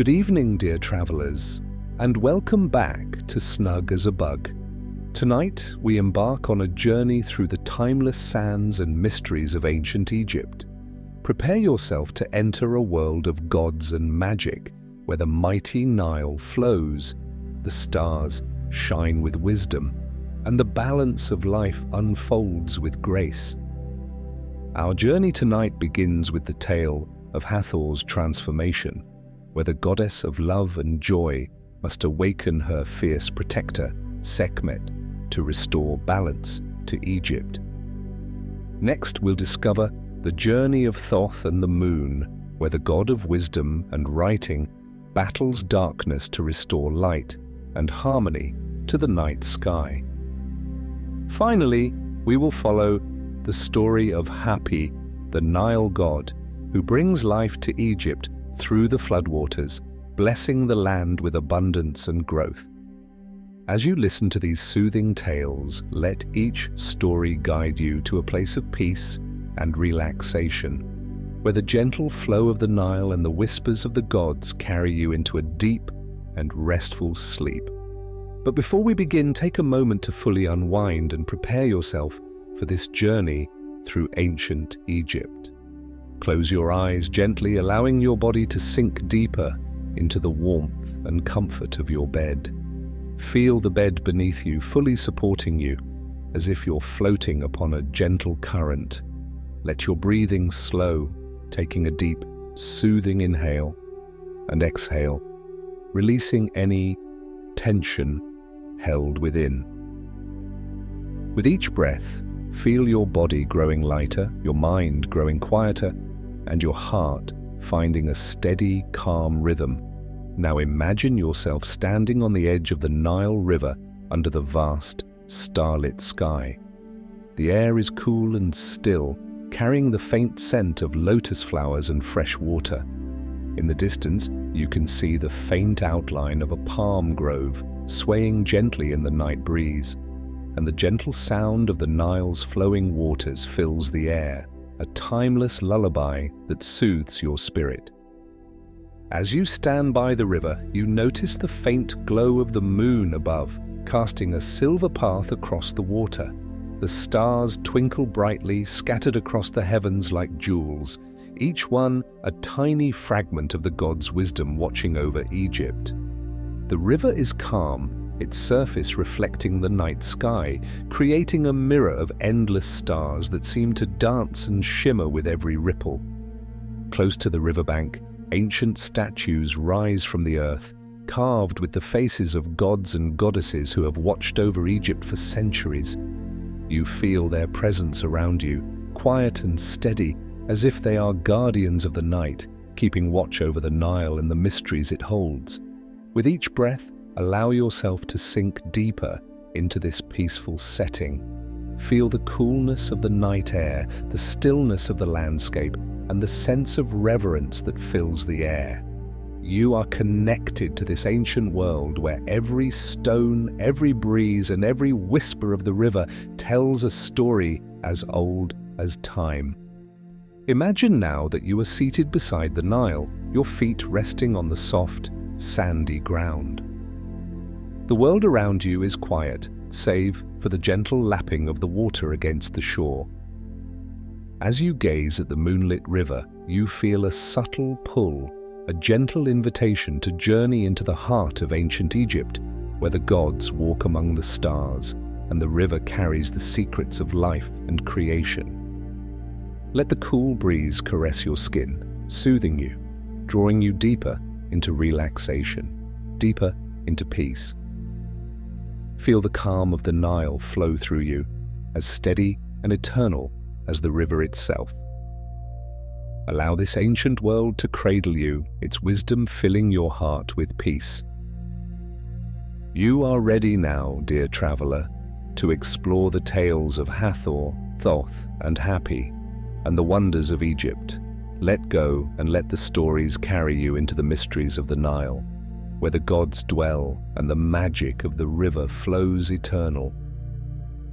Good evening, dear travelers, and welcome back to Snug as a Bug. Tonight, we embark on a journey through the timeless sands and mysteries of ancient Egypt. Prepare yourself to enter a world of gods and magic, where the mighty Nile flows, the stars shine with wisdom, and the balance of life unfolds with grace. Our journey tonight begins with the tale of Hathor's transformation, where the goddess of love and joy must awaken her fierce protector, Sekhmet, to restore balance to Egypt. Next, we'll discover the journey of Thoth and the moon, where the god of wisdom and writing battles darkness to restore light and harmony to the night sky. Finally, we will follow the story of Hapi, the Nile god, who brings life to Egypt through the floodwaters, blessing the land with abundance and growth. As you listen to these soothing tales, let each story guide you to a place of peace and relaxation, where the gentle flow of the Nile and the whispers of the gods carry you into a deep and restful sleep. But before we begin, take a moment to fully unwind and prepare yourself for this journey through ancient Egypt. Close your eyes gently, allowing your body to sink deeper into the warmth and comfort of your bed. Feel the bed beneath you, fully supporting you, as if you're floating upon a gentle current. Let your breathing slow, taking a deep, soothing inhale and exhale, releasing any tension held within. With each breath, feel your body growing lighter, your mind growing quieter, and your heart finding a steady, calm rhythm. Now imagine yourself standing on the edge of the Nile River under the vast, starlit sky. The air is cool and still, carrying the faint scent of lotus flowers and fresh water. In the distance, you can see the faint outline of a palm grove swaying gently in the night breeze, and the gentle sound of the Nile's flowing waters fills the air, a timeless lullaby that soothes your spirit. As you stand by the river, you notice the faint glow of the moon above, casting a silver path across the water. The stars twinkle brightly, scattered across the heavens like jewels, each one a tiny fragment of the god's wisdom watching over Egypt. The river is calm, its surface reflecting the night sky, creating a mirror of endless stars that seem to dance and shimmer with every ripple. Close to the riverbank, ancient statues rise from the earth, carved with the faces of gods and goddesses who have watched over Egypt for centuries. You feel their presence around you, quiet and steady, as if they are guardians of the night, keeping watch over the Nile and the mysteries it holds. With each breath, allow yourself to sink deeper into this peaceful setting. Feel the coolness of the night air, the stillness of the landscape, and the sense of reverence that fills the air. You are connected to this ancient world where every stone, every breeze, and every whisper of the river tells a story as old as time. Imagine now that you are seated beside the Nile, your feet resting on the soft, sandy ground. The world around you is quiet, save for the gentle lapping of the water against the shore. As you gaze at the moonlit river, you feel a subtle pull, a gentle invitation to journey into the heart of ancient Egypt, where the gods walk among the stars and the river carries the secrets of life and creation. Let the cool breeze caress your skin, soothing you, drawing you deeper into relaxation, deeper into peace. Feel the calm of the Nile flow through you, as steady and eternal as the river itself. Allow this ancient world to cradle you, its wisdom filling your heart with peace. You are ready now, dear traveler, to explore the tales of Hathor, Thoth, and Hapi, and the wonders of Egypt. Let go and let the stories carry you into the mysteries of the Nile, where the gods dwell and the magic of the river flows eternal.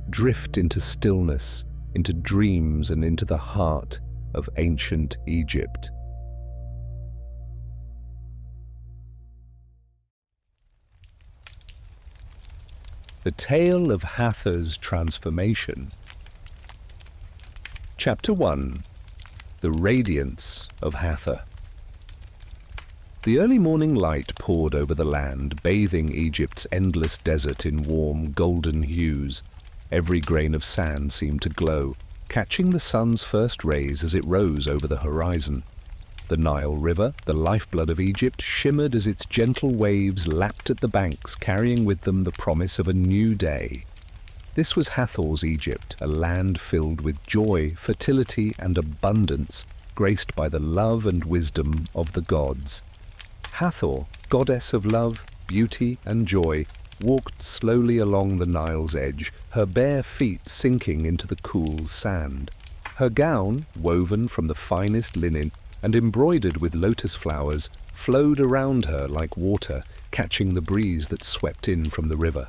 Drift into stillness, into dreams, and into the heart of ancient Egypt. The Tale of Hathor's Transformation. Chapter 1. The Radiance of Hathor. The early morning light poured over the land, bathing Egypt's endless desert in warm, golden hues. Every grain of sand seemed to glow, catching the sun's first rays as it rose over the horizon. The Nile River, the lifeblood of Egypt, shimmered as its gentle waves lapped at the banks, carrying with them the promise of a new day. This was Hathor's Egypt, a land filled with joy, fertility, and abundance, graced by the love and wisdom of the gods. Hathor, goddess of love, beauty, and joy, walked slowly along the Nile's edge, her bare feet sinking into the cool sand. Her gown, woven from the finest linen and embroidered with lotus flowers, flowed around her like water, catching the breeze that swept in from the river.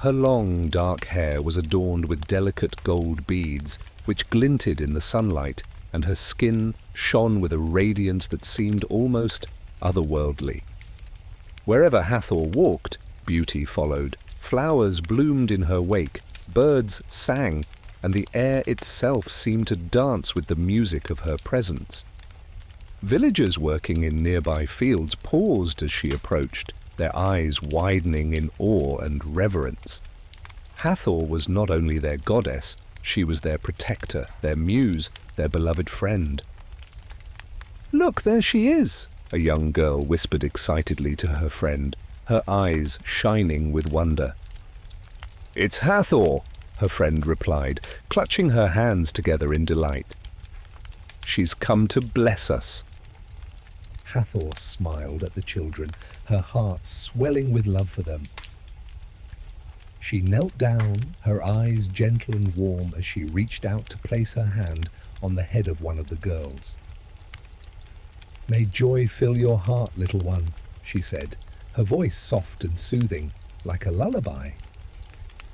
Her long, dark hair was adorned with delicate gold beads, which glinted in the sunlight, and her skin shone with a radiance that seemed almost otherworldly. Wherever Hathor walked, beauty followed. Flowers bloomed in her wake, birds sang, and the air itself seemed to dance with the music of her presence. Villagers working in nearby fields paused as she approached, their eyes widening in awe and reverence. Hathor was not only their goddess, she was their protector, their muse, their beloved friend. "Look, there she is!" a young girl whispered excitedly to her friend, her eyes shining with wonder. "It's Hathor!" her friend replied, clutching her hands together in delight. "She's come to bless us." Hathor smiled at the children, her heart swelling with love for them. She knelt down, her eyes gentle and warm as she reached out to place her hand on the head of one of the girls. "May joy fill your heart, little one," she said, her voice soft and soothing, like a lullaby.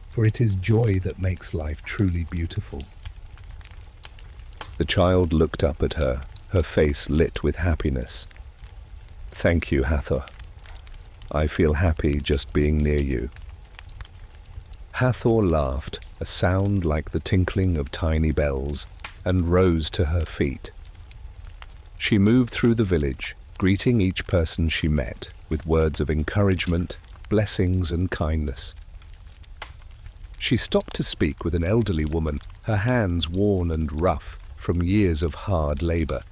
"For it is joy that makes life truly beautiful." The child looked up at her, her face lit with happiness. "Thank you, Hathor. I feel happy just being near you." Hathor laughed, a sound like the tinkling of tiny bells, and rose to her feet. She moved through the village, greeting each person she met with words of encouragement, blessings, and kindness. She stopped to speak with an elderly woman, her hands worn and rough from years of hard labor.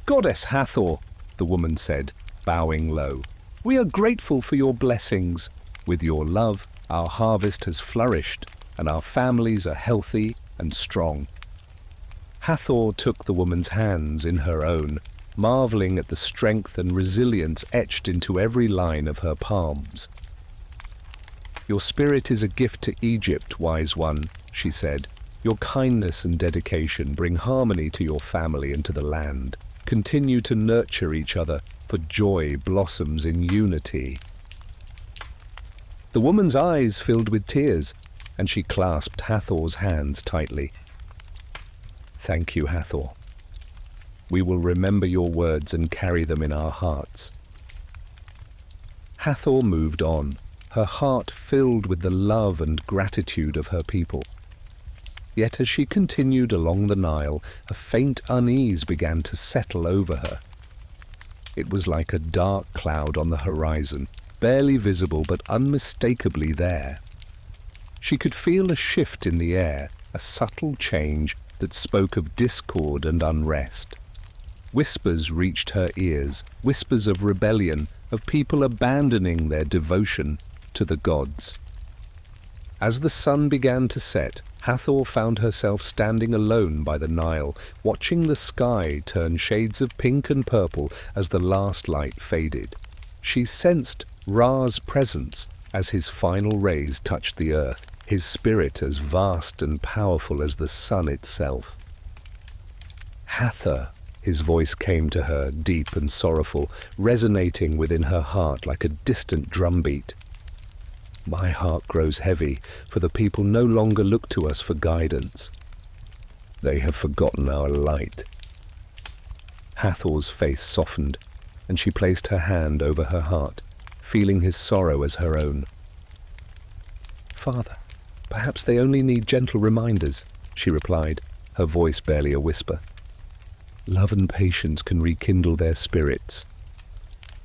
"Goddess Hathor," the woman said, bowing low, "we are grateful for your blessings. With your love, our harvest has flourished, and our families are healthy and strong." Hathor took the woman's hands in her own, marveling at the strength and resilience etched into every line of her palms. "Your spirit is a gift to Egypt, wise one," she said. "Your kindness and dedication bring harmony to your family and to the land. Continue to nurture each other, for joy blossoms in unity." The woman's eyes filled with tears, and she clasped Hathor's hands tightly. "Thank you, Hathor. We will remember your words and carry them in our hearts." Hathor moved on, her heart filled with the love and gratitude of her people. Yet as she continued along the Nile, a faint unease began to settle over her. It was like a dark cloud on the horizon, barely visible but unmistakably there. She could feel a shift in the air, a subtle change that spoke of discord and unrest. Whispers reached her ears, whispers of rebellion, of people abandoning their devotion to the gods. As the sun began to set, Hathor found herself standing alone by the Nile, watching the sky turn shades of pink and purple as the last light faded. She sensed Ra's presence as his final rays touched the earth, his spirit as vast and powerful as the sun itself. "Hathor," his voice came to her, deep and sorrowful, resonating within her heart like a distant drumbeat. "My heart grows heavy, for the people no longer look to us for guidance. They have forgotten our light." Hathor's face softened, and she placed her hand over her heart, feeling his sorrow as her own. father. Perhaps they only need gentle reminders, she replied, her voice barely a whisper. Love and patience can rekindle their spirits.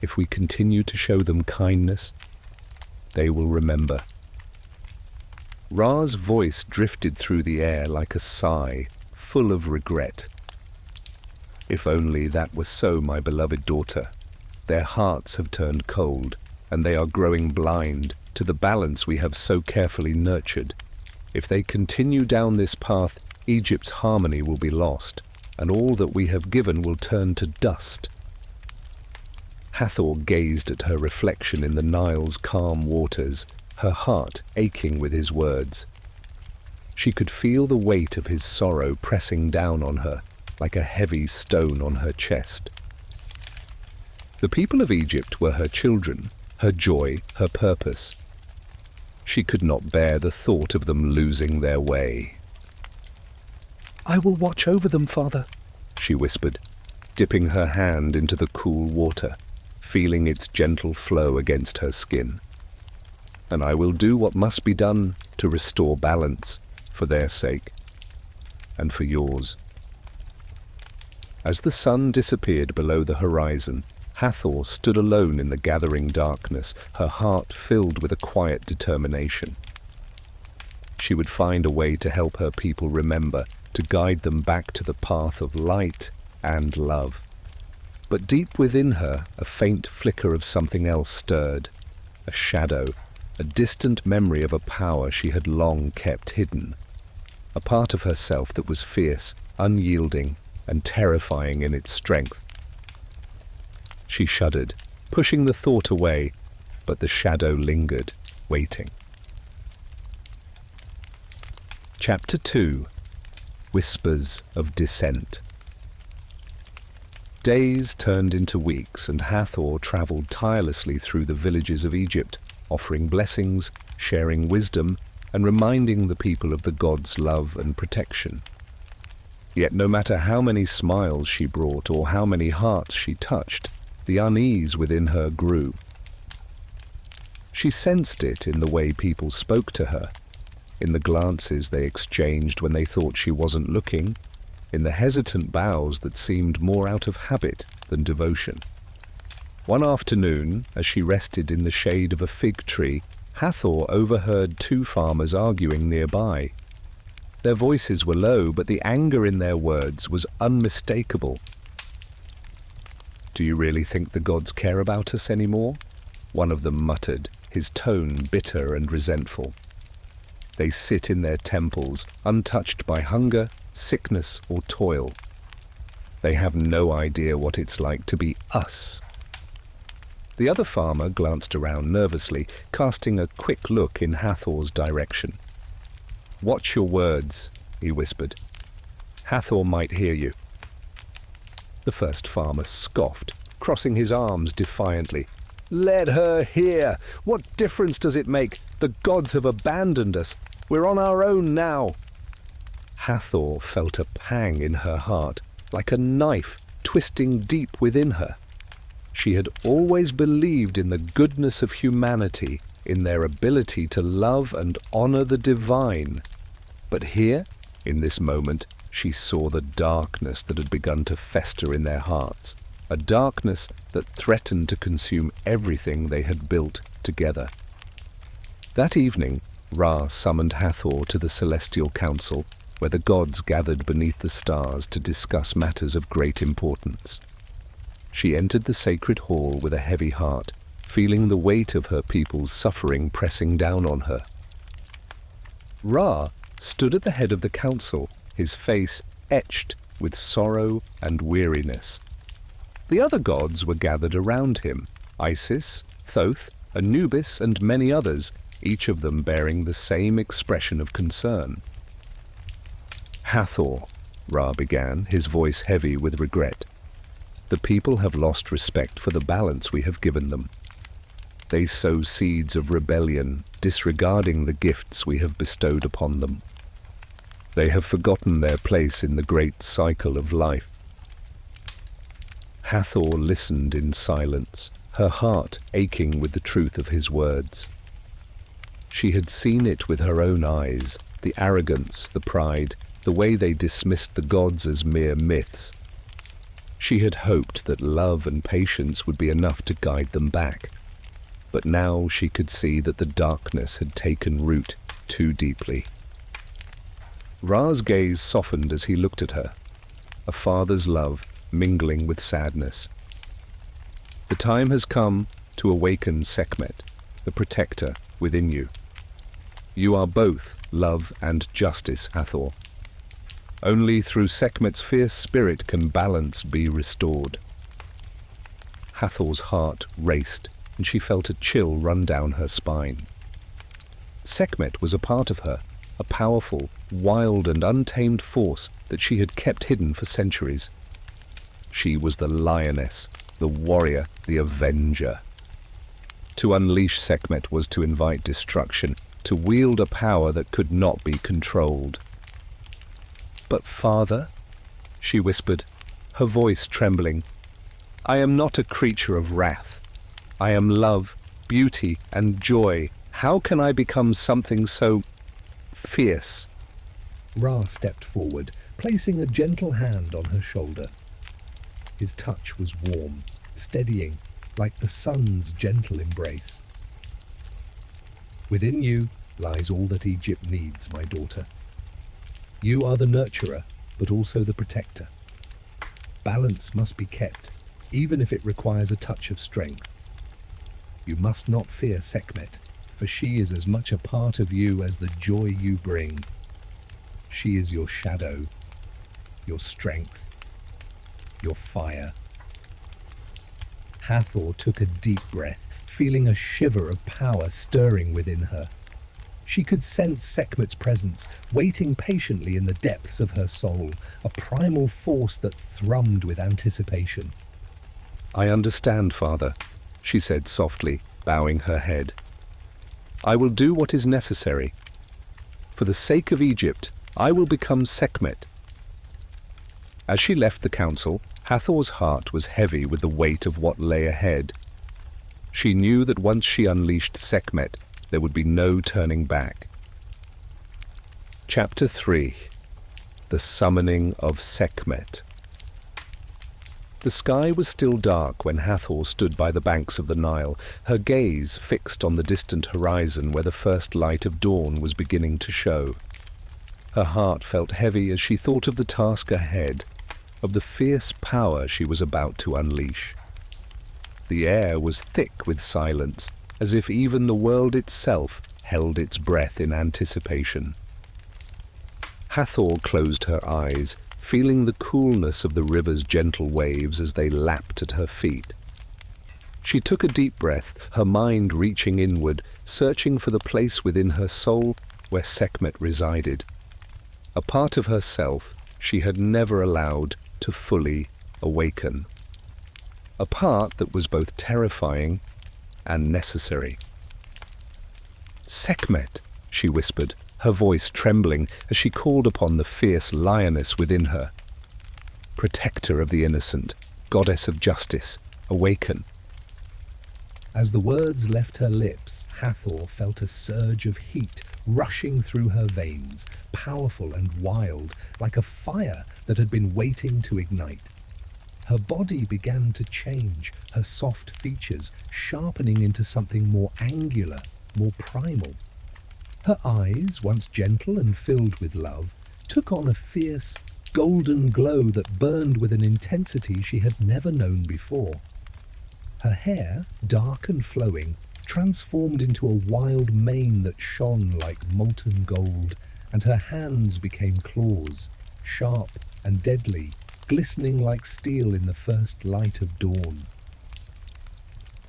If we continue to show them kindness, they will remember. Ra's voice drifted through the air like a sigh, full of regret. If only that were so, my beloved daughter. Their hearts have turned cold, and they are growing blind to the balance we have so carefully nurtured. If they continue down this path, Egypt's harmony will be lost, and all that we have given will turn to dust. Hathor gazed at her reflection in the Nile's calm waters, her heart aching with his words. She could feel the weight of his sorrow pressing down on her, like a heavy stone on her chest. The people of Egypt were her children, her joy, her purpose. She could not bear the thought of them losing their way. I will watch over them, father, she whispered, dipping her hand into the cool water, feeling its gentle flow against her skin. And I will do what must be done to restore balance, for their sake, and for yours. As the sun disappeared below the horizon, Hathor stood alone in the gathering darkness, her heart filled with a quiet determination. She would find a way to help her people remember, to guide them back to the path of light and love. But deep within her, a faint flicker of something else stirred, a shadow, a distant memory of a power she had long kept hidden, a part of herself that was fierce, unyielding, and terrifying in its strength. She shuddered, pushing the thought away, but the shadow lingered, waiting. Chapter 2. Whispers of Dissent. Days turned into weeks, and Hathor travelled tirelessly through the villages of Egypt, offering blessings, sharing wisdom, and reminding the people of the gods' love and protection. Yet no matter how many smiles she brought or how many hearts she touched, the unease within her grew. She sensed it in the way people spoke to her, in the glances they exchanged when they thought she wasn't looking, in the hesitant bows that seemed more out of habit than devotion. One afternoon, as she rested in the shade of a fig tree, Hathor overheard two farmers arguing nearby. Their voices were low, but the anger in their words was unmistakable. Do you really think the gods care about us anymore? One of them muttered, his tone bitter and resentful. They sit in their temples, untouched by hunger, sickness, or toil. They have no idea what it's like to be us. The other farmer glanced around nervously, casting a quick look in Hathor's direction. Watch your words, he whispered. Hathor might hear you. The first farmer scoffed, crossing his arms defiantly. Let her hear! What difference does it make? The gods have abandoned us. We're on our own now. Hathor felt a pang in her heart, like a knife twisting deep within her. She had always believed in the goodness of humanity, in their ability to love and honor the divine. But here, in this moment, she saw the darkness that had begun to fester in their hearts, a darkness that threatened to consume everything they had built together. That evening, Ra summoned Hathor to the celestial council, where the gods gathered beneath the stars to discuss matters of great importance. She entered the sacred hall with a heavy heart, feeling the weight of her people's suffering pressing down on her. Ra stood at the head of the council, his face etched with sorrow and weariness. The other gods were gathered around him, Isis, Thoth, Anubis, and many others, each of them bearing the same expression of concern. Hathor, Ra began, his voice heavy with regret. The people have lost respect for the balance we have given them. They sow seeds of rebellion, disregarding the gifts we have bestowed upon them. They have forgotten their place in the great cycle of life. Hathor listened in silence, her heart aching with the truth of his words. She had seen it with her own eyes, the arrogance, the pride, the way they dismissed the gods as mere myths. She had hoped that love and patience would be enough to guide them back. But now she could see that the darkness had taken root too deeply. Ra's gaze softened as he looked at her, a father's love mingling with sadness. The time has come to awaken Sekhmet, the protector within you. You are both love and justice, Hathor. Only through Sekhmet's fierce spirit can balance be restored. Hathor's heart raced, and she felt a chill run down her spine. Sekhmet was a part of her, a powerful, wild and untamed force that she had kept hidden for centuries. She was the lioness, the warrior, the avenger. To unleash Sekhmet was to invite destruction, to wield a power that could not be controlled. "But father," she whispered, her voice trembling, "I am not a creature of wrath. I am love, beauty, and joy. How can I become something so fierce?" Ra stepped forward, placing a gentle hand on her shoulder. His touch was warm, steadying, like the sun's gentle embrace. "Within you lies all that Egypt needs, my daughter. You are the nurturer, but also the protector. Balance must be kept, even if it requires a touch of strength. You must not fear Sekhmet, for she is as much a part of you as the joy you bring. She is your shadow, your strength, your fire." Hathor took a deep breath, feeling a shiver of power stirring within her. She could sense Sekhmet's presence, waiting patiently in the depths of her soul, a primal force that thrummed with anticipation. "I understand, father," she said softly, bowing her head. "I will do what is necessary. For the sake of Egypt, I will become Sekhmet." As she left the council, Hathor's heart was heavy with the weight of what lay ahead. She knew that once she unleashed Sekhmet, there would be no turning back. Chapter 3. The Summoning of Sekhmet. The sky was still dark when Hathor stood by the banks of the Nile, her gaze fixed on the distant horizon where the first light of dawn was beginning to show. Her heart felt heavy as she thought of the task ahead, of the fierce power she was about to unleash. The air was thick with silence, as if even the world itself held its breath in anticipation. Hathor closed her eyes, feeling the coolness of the river's gentle waves as they lapped at her feet. She took a deep breath, her mind reaching inward, searching for the place within her soul where Sekhmet resided. A part of herself she had never allowed to fully awaken. A part that was both terrifying and necessary. "Sekhmet," she whispered, her voice trembling as she called upon the fierce lioness within her. "Protector of the innocent, goddess of justice, awaken." As the words left her lips, Hathor felt a surge of heat rushing through her veins, powerful and wild, like a fire that had been waiting to ignite. Her body began to change, her soft features sharpening into something more angular, more primal. Her eyes, once gentle and filled with love, took on a fierce, golden glow that burned with an intensity she had never known before. Her hair, dark and flowing, transformed into a wild mane that shone like molten gold, and her hands became claws, sharp and deadly, glistening like steel in the first light of dawn.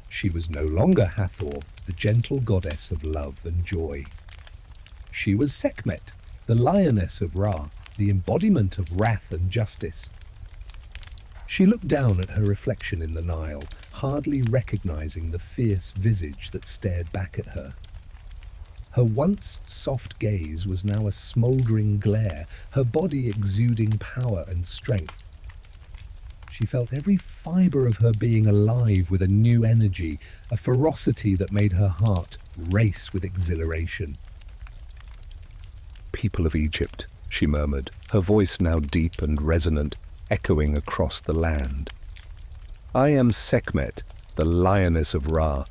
She was no longer Hathor, the gentle goddess of love and joy. She was Sekhmet, the lioness of Ra, the embodiment of wrath and justice. She looked down at her reflection in the Nile, hardly recognizing the fierce visage that stared back at her. Her once soft gaze was now a smoldering glare, her body exuding power and strength. She felt every fiber of her being alive with a new energy, a ferocity that made her heart race with exhilaration. "People of Egypt," she murmured, her voice now deep and resonant, echoing across the land. "I am Sekhmet, the lioness of Ra.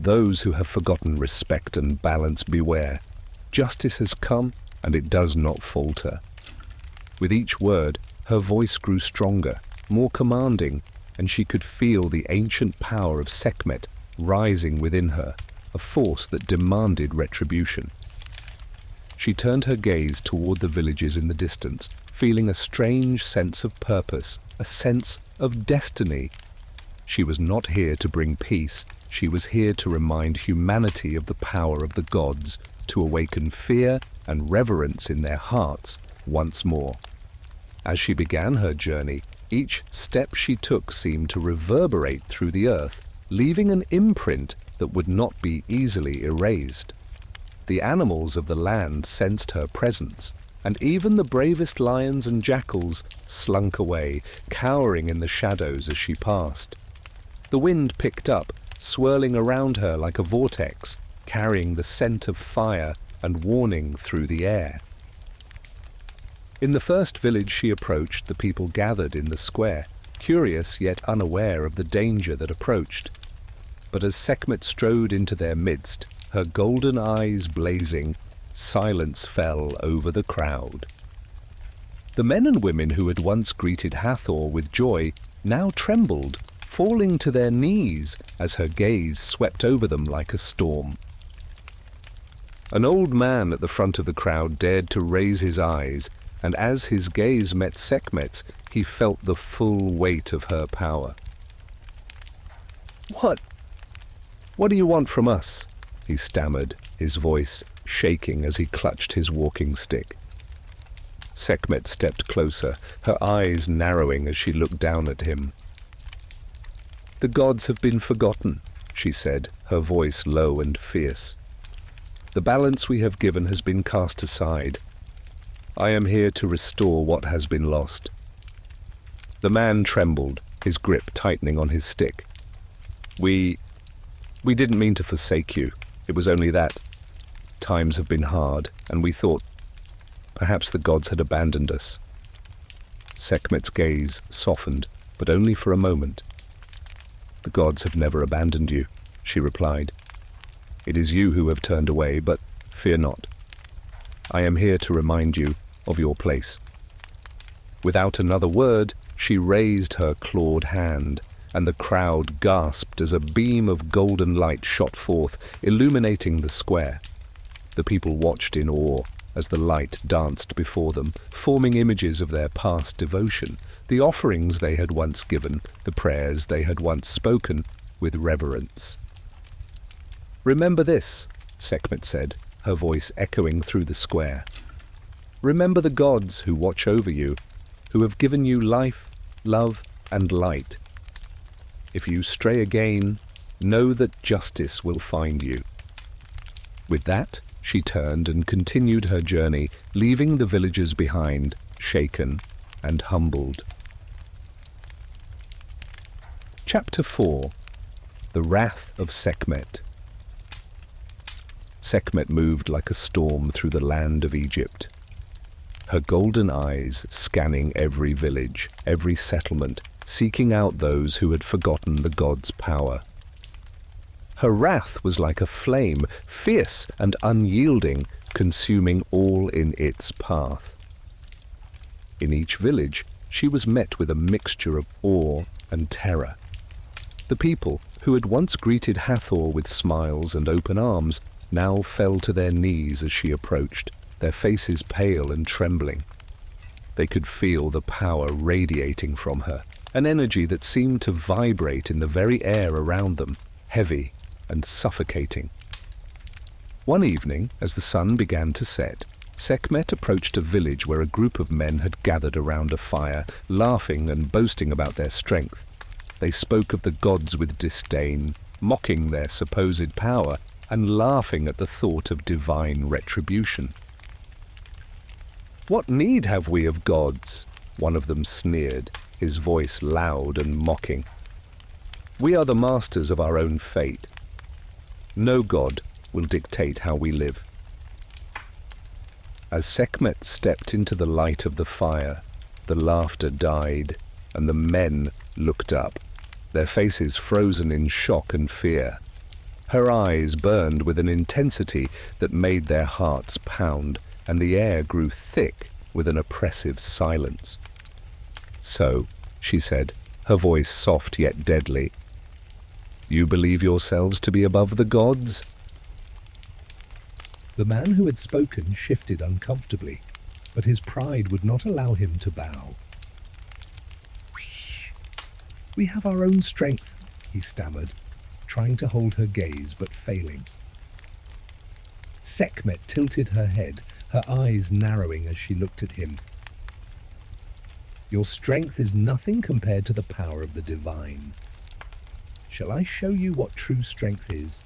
Those who have forgotten respect and balance beware. Justice has come, and it does not falter." With each word, her voice grew stronger, more commanding, and she could feel the ancient power of Sekhmet rising within her, a force that demanded retribution. She turned her gaze toward the villages in the distance, feeling a strange sense of purpose, a sense of destiny. She was not here to bring peace, she was here to remind humanity of the power of the gods, to awaken fear and reverence in their hearts once more. As she began her journey, each step she took seemed to reverberate through the earth, leaving an imprint that would not be easily erased. The animals of the land sensed her presence, and even the bravest lions and jackals slunk away, cowering in the shadows as she passed. The wind picked up, swirling around her like a vortex, carrying the scent of fire and warning through the air. In the first village she approached, the people gathered in the square, curious yet unaware of the danger that approached. But as Sekhmet strode into their midst, her golden eyes blazing, silence fell over the crowd. The men and women who had once greeted Hathor with joy now trembled, falling to their knees as her gaze swept over them like a storm. An old man at the front of the crowd dared to raise his eyes, and as his gaze met Sekhmet's, he felt the full weight of her power. What do you want from us?" he stammered, his voice shaking as he clutched his walking stick. Sekhmet stepped closer, her eyes narrowing as she looked down at him. "The gods have been forgotten," she said, her voice low and fierce. "The balance we have given has been cast aside. I am here to restore what has been lost." The man trembled, his grip tightening on his stick. We didn't mean to forsake you. It was only that. Times have been hard, and we thought perhaps the gods had abandoned us." Sekhmet's gaze softened, but only for a moment. "The gods have never abandoned you," she replied. "It is you who have turned away, but fear not. I am here to remind you of your place." Without another word, she raised her clawed hand, and the crowd gasped as a beam of golden light shot forth, illuminating the square. The people watched in awe as the light danced before them, forming images of their past devotion, the offerings they had once given, the prayers they had once spoken with reverence. "Remember this," Sekhmet said, her voice echoing through the square. "Remember the gods who watch over you, who have given you life, love, and light. If you stray again, know that justice will find you." With that, she turned and continued her journey, leaving the villagers behind, shaken and humbled. Chapter 4. The Wrath of Sekhmet. Sekhmet moved like a storm through the land of Egypt, her golden eyes scanning every village, every settlement, seeking out those who had forgotten the gods' power. Her wrath was like a flame, fierce and unyielding, consuming all in its path. In each village, she was met with a mixture of awe and terror. The people, who had once greeted Hathor with smiles and open arms, now fell to their knees as she approached, their faces pale and trembling. They could feel the power radiating from her, an energy that seemed to vibrate in the very air around them, heavy and suffocating. One evening, as the sun began to set, Sekhmet approached a village where a group of men had gathered around a fire, laughing and boasting about their strength. They spoke of the gods with disdain, mocking their supposed power and laughing at the thought of divine retribution. "What need have we of gods?" one of them sneered, his voice loud and mocking. "We are the masters of our own fate. No god will dictate how we live." As Sekhmet stepped into the light of the fire, the laughter died, and the men looked up, their faces frozen in shock and fear. Her eyes burned with an intensity that made their hearts pound, and the air grew thick with an oppressive silence. "So," she said, her voice soft yet deadly, "you believe yourselves to be above the gods?" The man who had spoken shifted uncomfortably, but his pride would not allow him to bow. "We have our own strength," he stammered, trying to hold her gaze but failing. Sekhmet tilted her head, her eyes narrowing as she looked at him. "Your strength is nothing compared to the power of the divine. Shall I show you what true strength is?"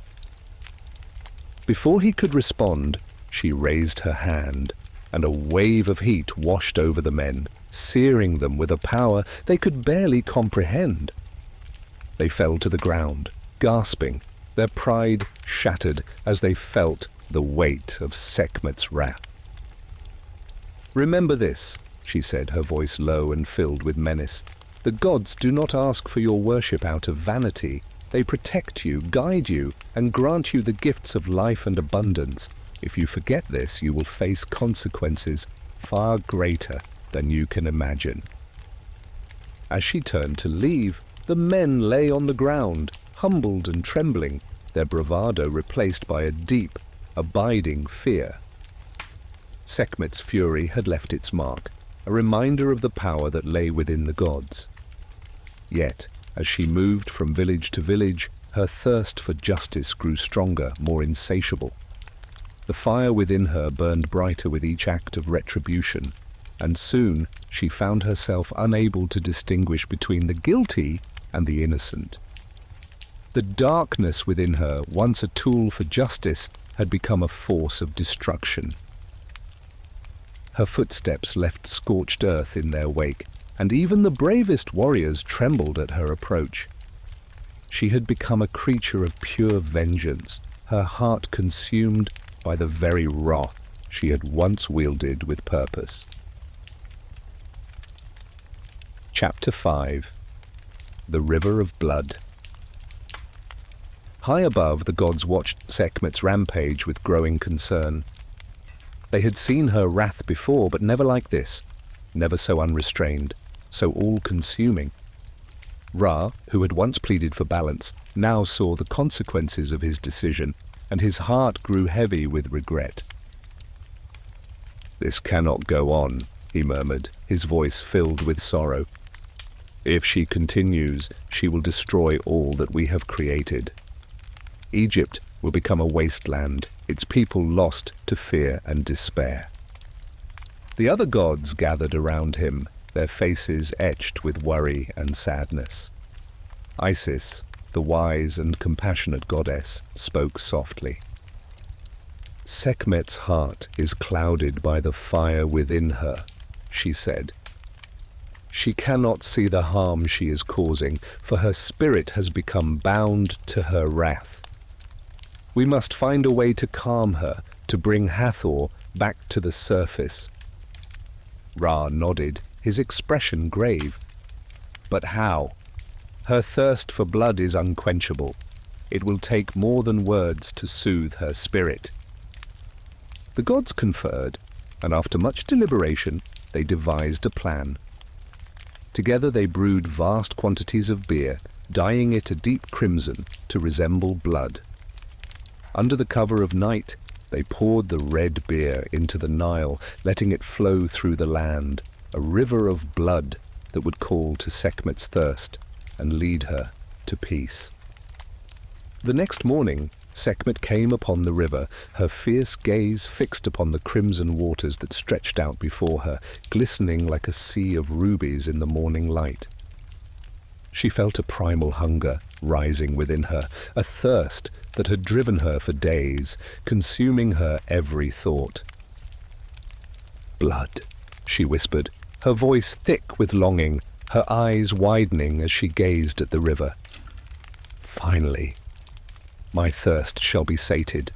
Before he could respond, she raised her hand, and a wave of heat washed over the men, searing them with a power they could barely comprehend. They fell to the ground, gasping, their pride shattered as they felt the weight of Sekhmet's wrath. "Remember this," she said, her voice low and filled with menace. "The gods do not ask for your worship out of vanity. They protect you, guide you, and grant you the gifts of life and abundance. If you forget this, you will face consequences far greater than you can imagine." As she turned to leave, the men lay on the ground, humbled and trembling, their bravado replaced by a deep, abiding fear. Sekhmet's fury had left its mark, a reminder of the power that lay within the gods. Yet, as she moved from village to village, her thirst for justice grew stronger, more insatiable. The fire within her burned brighter with each act of retribution, and soon she found herself unable to distinguish between the guilty and the innocent. The darkness within her, once a tool for justice, had become a force of destruction. Her footsteps left scorched earth in their wake, and even the bravest warriors trembled at her approach. She had become a creature of pure vengeance, her heart consumed by the very wrath she had once wielded with purpose. Chapter 5. The River of Blood. High above, the gods watched Sekhmet's rampage with growing concern. They had seen her wrath before, but never like this, never so unrestrained, so all-consuming. Ra, who had once pleaded for balance, now saw the consequences of his decision, and his heart grew heavy with regret. "This cannot go on," he murmured, his voice filled with sorrow. "If she continues, she will destroy all that we have created. Egypt will become a wasteland, its people lost to fear and despair." The other gods gathered around him, their faces etched with worry and sadness. Isis, the wise and compassionate goddess, spoke softly. "Sekhmet's heart is clouded by the fire within her," she said. "She cannot see the harm she is causing, for her spirit has become bound to her wrath. We must find a way to calm her, to bring Hathor back to the surface." Ra nodded, his expression grave. "But how? Her thirst for blood is unquenchable. It will take more than words to soothe her spirit." The gods conferred, and after much deliberation, they devised a plan. Together they brewed vast quantities of beer, dyeing it a deep crimson to resemble blood. Under the cover of night, they poured the red beer into the Nile, letting it flow through the land, a river of blood that would call to Sekhmet's thirst and lead her to peace. The next morning, Sekhmet came upon the river, her fierce gaze fixed upon the crimson waters that stretched out before her, glistening like a sea of rubies in the morning light. She felt a primal hunger rising within her, a thirst that had driven her for days, consuming her every thought. "Blood," she whispered, her voice thick with longing, her eyes widening as she gazed at the river. Finally, my thirst shall be sated.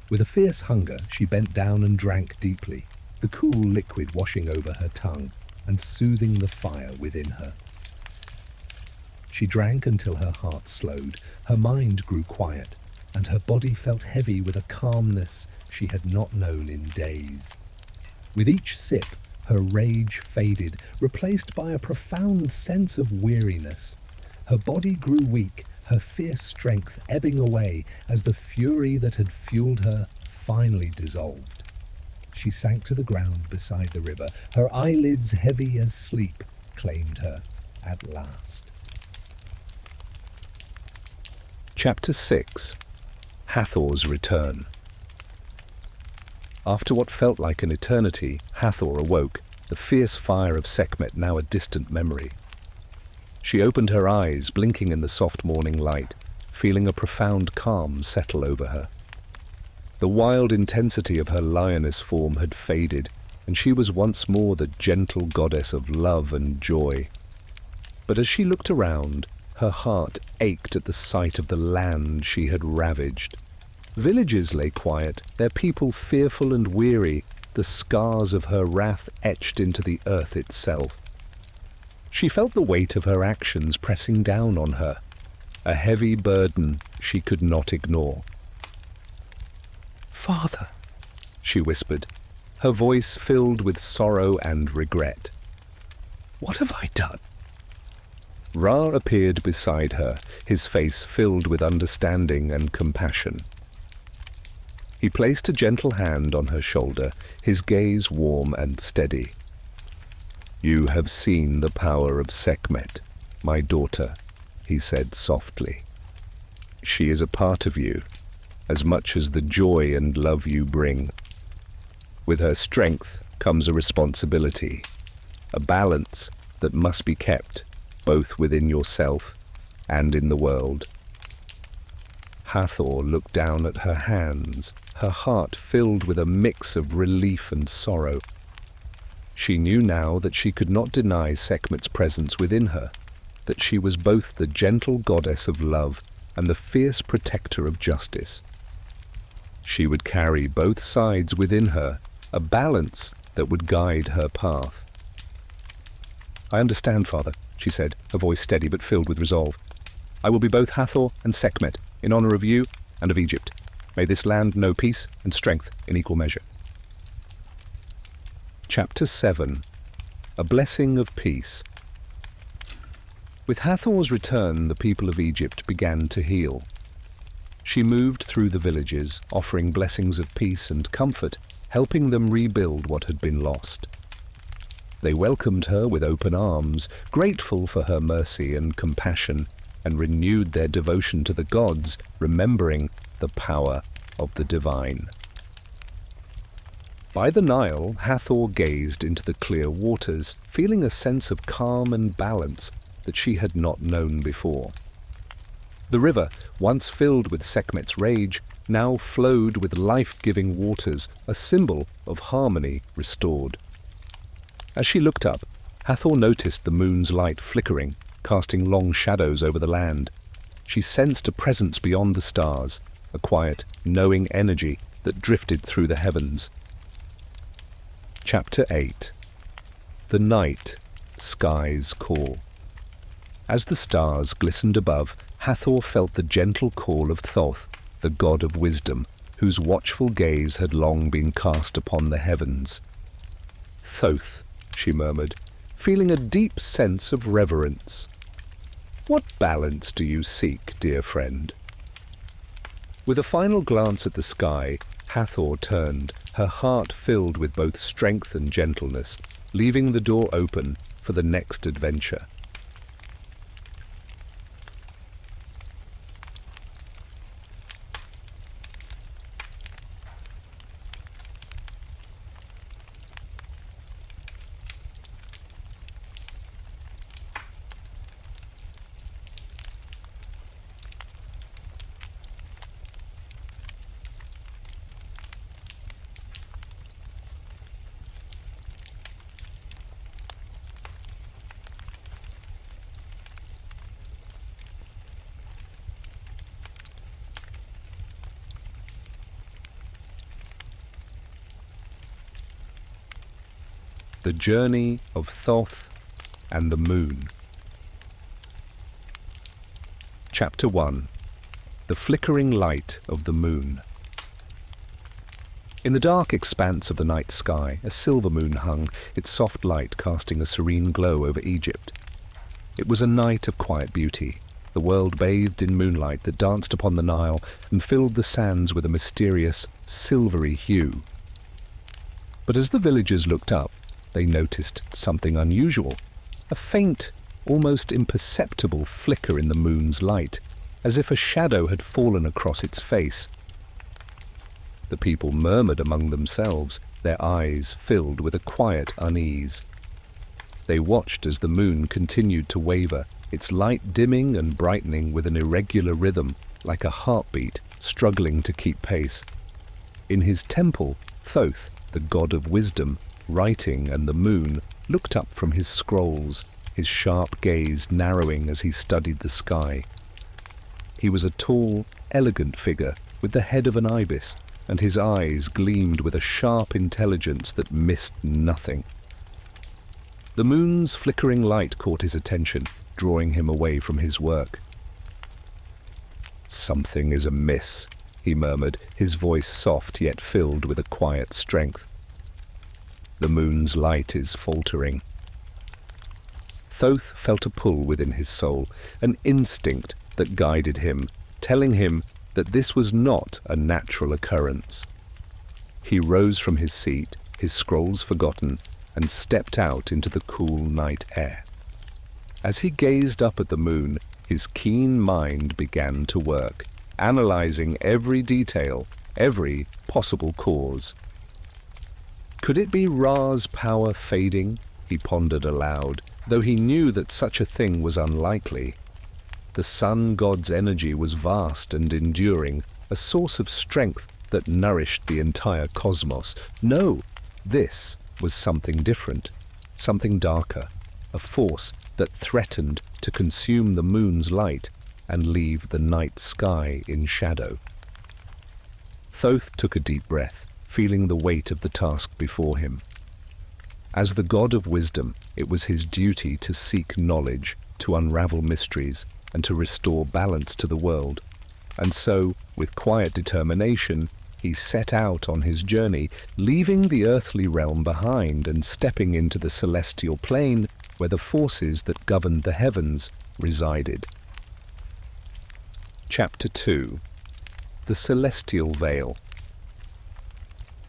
With a fierce hunger, she bent down and drank deeply, the cool liquid washing over her tongue and soothing the fire within her. She drank until her heart slowed, her mind grew quiet, and her body felt heavy with a calmness she had not known in days. With each sip, her rage faded, replaced by a profound sense of weariness. Her body grew weak, her fierce strength ebbing away as the fury that had fueled her finally dissolved. She sank to the ground beside the river, her eyelids heavy as sleep claimed her at last. Chapter 6. Hathor's Return. After what felt like an eternity, Hathor awoke, the fierce fire of Sekhmet now a distant memory. She opened her eyes, blinking in the soft morning light, feeling a profound calm settle over her. The wild intensity of her lioness form had faded, and she was once more the gentle goddess of love and joy. But as she looked around, her heart ached at the sight of the land she had ravaged. Villages lay quiet, their people fearful and weary, the scars of her wrath etched into the earth itself. She felt the weight of her actions pressing down on her, a heavy burden she could not ignore. "Father," she whispered, her voice filled with sorrow and regret. "What have I done?" Ra appeared beside her, his face filled with understanding and compassion. He placed a gentle hand on her shoulder, his gaze warm and steady. "You have seen the power of Sekhmet, my daughter," he said softly. "She is a part of you, as much as the joy and love you bring. With her strength comes a responsibility, a balance that must be kept both within yourself and in the world." Hathor looked down at her hands, her heart filled with a mix of relief and sorrow. She knew now that she could not deny Sekhmet's presence within her, that she was both the gentle goddess of love and the fierce protector of justice. She would carry both sides within her, a balance that would guide her path. "I understand, Father," she said, her voice steady but filled with resolve. "I will be both Hathor and Sekhmet, in honor of you and of Egypt. May this land know peace and strength in equal measure." Chapter 7. A Blessing of Peace. With Hathor's return, the people of Egypt began to heal. She moved through the villages, offering blessings of peace and comfort, helping them rebuild what had been lost. They welcomed her with open arms, grateful for her mercy and compassion, and renewed their devotion to the gods, remembering the power of the divine. By the Nile, Hathor gazed into the clear waters, feeling a sense of calm and balance that she had not known before. The river, once filled with Sekhmet's rage, now flowed with life-giving waters, a symbol of harmony restored. As she looked up, Hathor noticed the moon's light flickering, casting long shadows over the land. She sensed a presence beyond the stars, a quiet, knowing energy that drifted through the heavens. Chapter 8. The Night, Sky's Call. As the stars glistened above, Hathor felt the gentle call of Thoth, the god of wisdom, whose watchful gaze had long been cast upon the heavens. "Thoth," she murmured, feeling a deep sense of reverence. "What balance do you seek, dear friend?" With a final glance at the sky, Hathor turned, her heart filled with both strength and gentleness, leaving the door open for the next adventure. The Journey of Thoth and the Moon. Chapter 1. The Flickering Light of the Moon. In the dark expanse of the night sky, a silver moon hung, its soft light casting a serene glow over Egypt. It was a night of quiet beauty, the world bathed in moonlight that danced upon the Nile and filled the sands with a mysterious, silvery hue. But as the villagers looked up, they noticed something unusual, a faint, almost imperceptible flicker in the moon's light, as if a shadow had fallen across its face. The people murmured among themselves, their eyes filled with a quiet unease. They watched as the moon continued to waver, its light dimming and brightening with an irregular rhythm, like a heartbeat struggling to keep pace. In his temple, Thoth, the god of wisdom, writing, and the moon, looked up from his scrolls, his sharp gaze narrowing as he studied the sky. He was a tall, elegant figure with the head of an ibis, and his eyes gleamed with a sharp intelligence that missed nothing. The moon's flickering light caught his attention, drawing him away from his work. "Something is amiss," he murmured, his voice soft yet filled with a quiet strength. "The moon's light is faltering." Thoth felt a pull within his soul, an instinct that guided him, telling him that this was not a natural occurrence. He rose from his seat, his scrolls forgotten, and stepped out into the cool night air. As he gazed up at the moon, his keen mind began to work, analyzing every detail, every possible cause. Could it be Ra's power fading? He pondered aloud, though he knew that such a thing was unlikely. The sun god's energy was vast and enduring, a source of strength that nourished the entire cosmos. No, this was something different, something darker, a force that threatened to consume the moon's light and leave the night sky in shadow. Thoth took a deep breath, feeling the weight of the task before him. As the god of wisdom, it was his duty to seek knowledge, to unravel mysteries, and to restore balance to the world. And so, with quiet determination, he set out on his journey, leaving the earthly realm behind and stepping into the celestial plane where the forces that governed the heavens resided. Chapter 2. The Celestial Veil.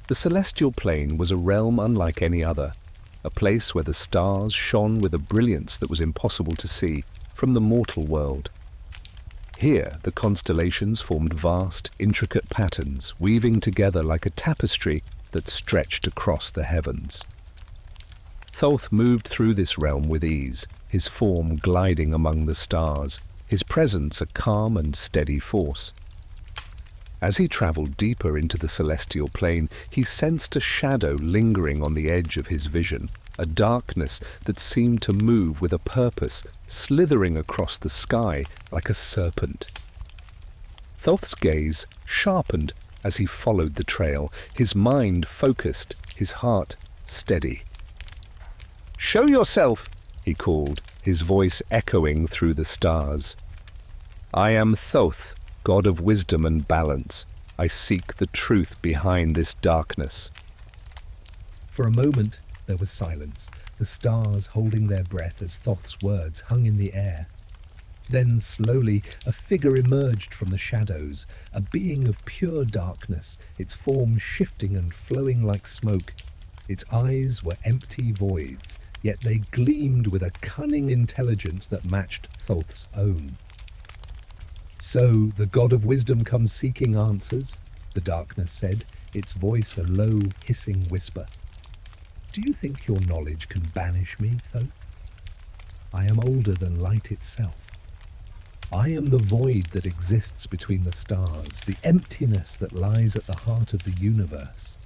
The celestial plane was a realm unlike any other, a place where the stars shone with a brilliance that was impossible to see from the mortal world. Here, the constellations formed vast, intricate patterns, weaving together like a tapestry that stretched across the heavens. Thoth moved through this realm with ease, his form gliding among the stars, his presence a calm and steady force. As he traveled deeper into the celestial plane, he sensed a shadow lingering on the edge of his vision, a darkness that seemed to move with a purpose, slithering across the sky like a serpent. Thoth's gaze sharpened as he followed the trail, his mind focused, his heart steady. "Show yourself!" he called, his voice echoing through the stars. "I am Thoth, god of wisdom and balance. I seek the truth behind this darkness." For a moment, there was silence, the stars holding their breath as Thoth's words hung in the air. Then, slowly, a figure emerged from the shadows, a being of pure darkness, its form shifting and flowing like smoke. Its eyes were empty voids, yet they gleamed with a cunning intelligence that matched Thoth's own. "So, the god of wisdom comes seeking answers," the darkness said, its voice a low, hissing whisper. "Do you think your knowledge can banish me, Thoth? I am older than light itself. I am the void that exists between the stars, the emptiness that lies at the heart of the universe."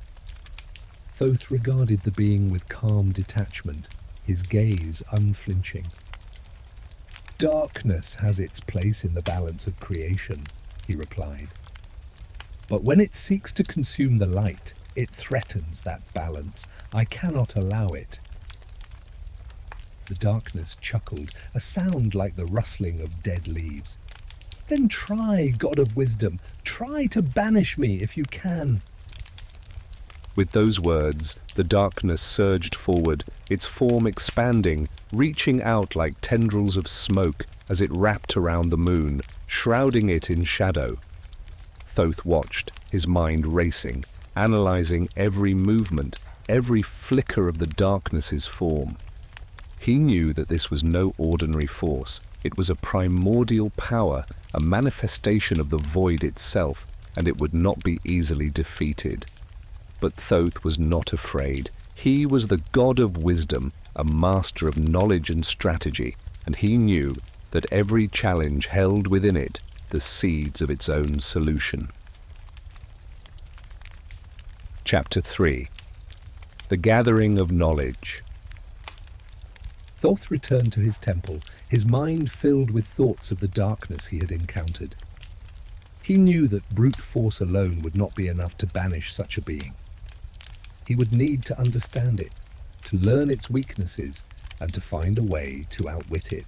Thoth regarded the being with calm detachment, his gaze unflinching. "Darkness has its place in the balance of creation," he replied. "But when it seeks to consume the light, it threatens that balance. I cannot allow it. The darkness chuckled, a sound like the rustling of dead leaves. "Then try, God of wisdom, try to banish me if you can." With those words, the darkness surged forward, its form expanding, reaching out like tendrils of smoke as it wrapped around the moon, shrouding it in shadow. Thoth watched, his mind racing, analyzing every movement, every flicker of the darkness's form. He knew that this was no ordinary force. It was a primordial power, a manifestation of the void itself, and it would not be easily defeated. But Thoth was not afraid. He was the god of wisdom, a master of knowledge and strategy, and he knew that every challenge held within it the seeds of its own solution. Chapter 3. The Gathering of Knowledge. Thoth returned to his temple, his mind filled with thoughts of the darkness he had encountered. He knew that brute force alone would not be enough to banish such a being. He would need to understand it, to learn its weaknesses, and to find a way to outwit it.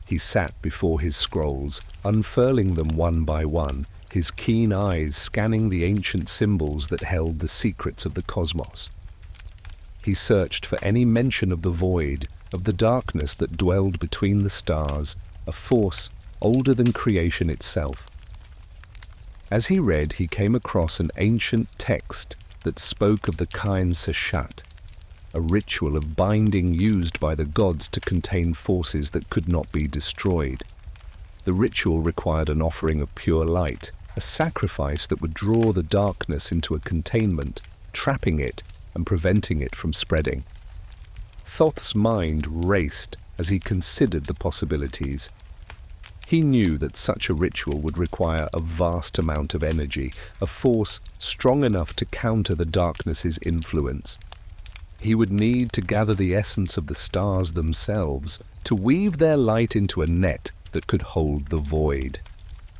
He sat before his scrolls, unfurling them one by one, his keen eyes scanning the ancient symbols that held the secrets of the cosmos. He searched for any mention of the void, of the darkness that dwelled between the stars, a force older than creation itself. As he read, he came across an ancient text that spoke of the Kain Seshat, a ritual of binding used by the gods to contain forces that could not be destroyed. The ritual required an offering of pure light, a sacrifice that would draw the darkness into a containment, trapping it and preventing it from spreading. Thoth's mind raced as he considered the possibilities. He knew that such a ritual would require a vast amount of energy, a force strong enough to counter the darkness's influence. He would need to gather the essence of the stars themselves, to weave their light into a net that could hold the void.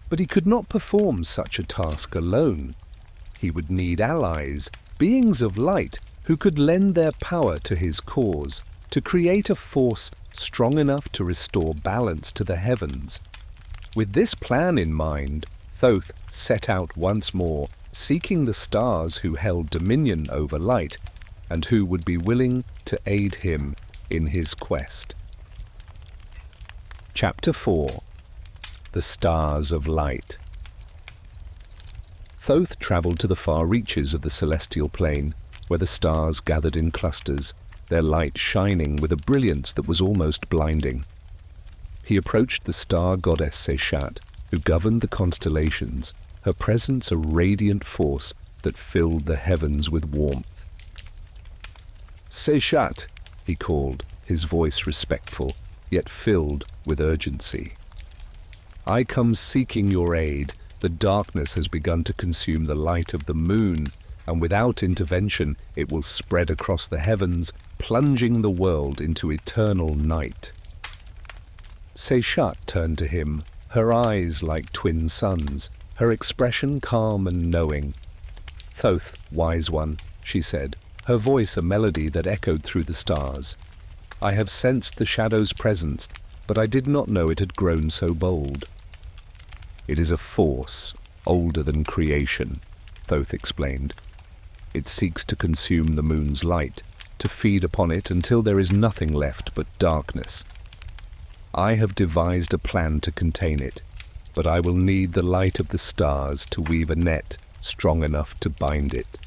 But he could not perform such a task alone. He would need allies, beings of light, who could lend their power to his cause, to create a force strong enough to restore balance to the heavens. With this plan in mind, Thoth set out once more, seeking the stars who held dominion over light, and who would be willing to aid him in his quest. Chapter 4. The Stars of Light. Thoth travelled to the far reaches of the celestial plane, where the stars gathered in clusters, their light shining with a brilliance that was almost blinding. He approached the star goddess Seshat, who governed the constellations, her presence a radiant force that filled the heavens with warmth. "Seshat," he called, his voice respectful, yet filled with urgency. "I come seeking your aid. The darkness has begun to consume the light of the moon, and without intervention it will spread across the heavens, plunging the world into eternal night." Seshat turned to him, her eyes like twin suns, her expression calm and knowing. "Thoth, wise one," she said, her voice a melody that echoed through the stars. "I have sensed the shadow's presence, but I did not know it had grown so bold." "It is a force older than creation," Thoth explained. "It seeks to consume the moon's light, to feed upon it until there is nothing left but darkness. I have devised a plan to contain it, but I will need the light of the stars to weave a net strong enough to bind it."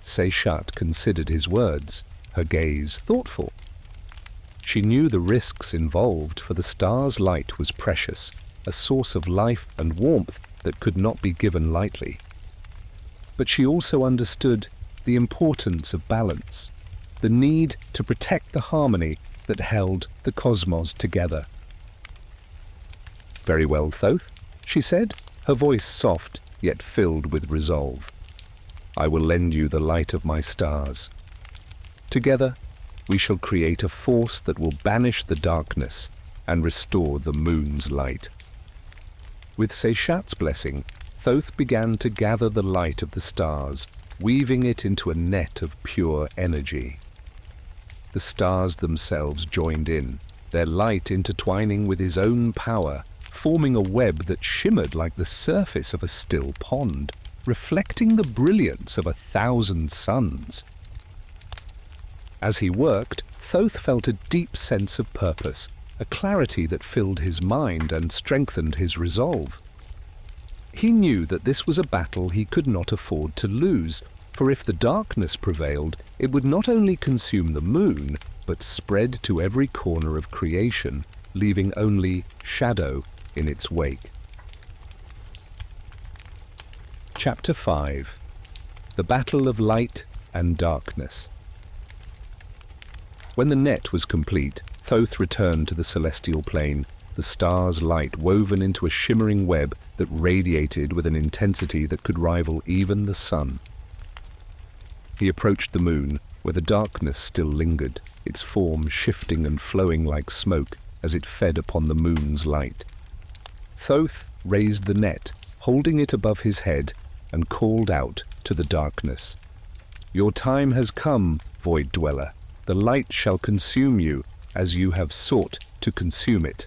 Seshat considered his words, her gaze thoughtful. She knew the risks involved, for the stars' light was precious, a source of life and warmth that could not be given lightly. But she also understood the importance of balance, the need to protect the harmony that held the cosmos together. "Very well, Thoth," she said, her voice soft yet filled with resolve. "I will lend you the light of my stars. Together, we shall create a force that will banish the darkness and restore the moon's light." With Seshat's blessing, Thoth began to gather the light of the stars, weaving it into a net of pure energy. the stars themselves joined in, their light intertwining with his own power, forming a web that shimmered like the surface of a still pond, reflecting the brilliance of 1,000 suns. As he worked, Thoth felt a deep sense of purpose, a clarity that filled his mind and strengthened his resolve. He knew that this was a battle he could not afford to lose, for if the darkness prevailed, it would not only consume the moon, but spread to every corner of creation, leaving only shadow in its wake. Chapter 5. The Battle of Light and Darkness. When the net was complete, Thoth returned to the celestial plane, the stars' light woven into a shimmering web that radiated with an intensity that could rival even the sun. He approached the moon, where the darkness still lingered, its form shifting and flowing like smoke as it fed upon the moon's light. Thoth raised the net, holding it above his head, and called out to the darkness. "Your time has come, void dweller. The light shall consume you, as you have sought to consume it."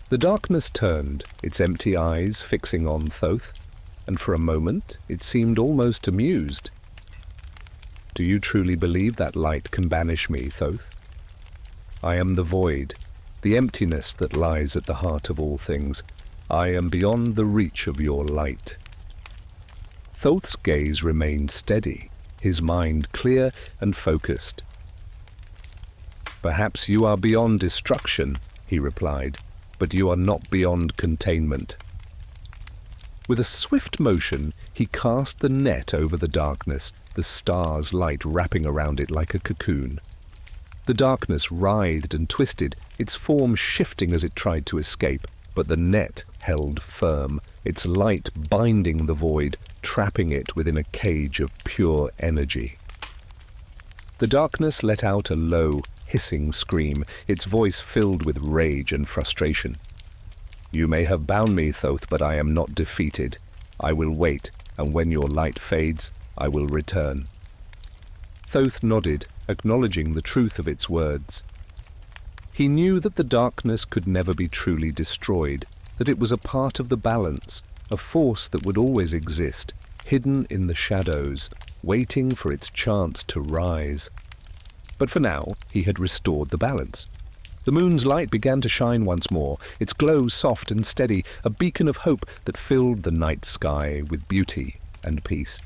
The darkness turned, its empty eyes fixing on Thoth, and for a moment it seemed almost amused. "Do you truly believe that light can banish me, Thoth? I am the void, the emptiness that lies at the heart of all things. I am beyond the reach of your light." Thoth's gaze remained steady, his mind clear and focused. "Perhaps you are beyond destruction," he replied, "but you are not beyond containment." With a swift motion, he cast the net over the darkness, the stars' light wrapping around it like a cocoon. The darkness writhed and twisted, its form shifting as it tried to escape, but the net held firm, its light binding the void, trapping it within a cage of pure energy. The darkness let out a low, hissing scream, its voice filled with rage and frustration. "You may have bound me, Thoth, but I am not defeated. I will wait, and when your light fades, I will return." Thoth nodded, acknowledging the truth of its words. He knew that the darkness could never be truly destroyed, that it was a part of the balance, a force that would always exist, hidden in the shadows, waiting for its chance to rise. But for now, he had restored the balance. The moon's light began to shine once more, its glow soft and steady, a beacon of hope that filled the night sky with beauty and peace.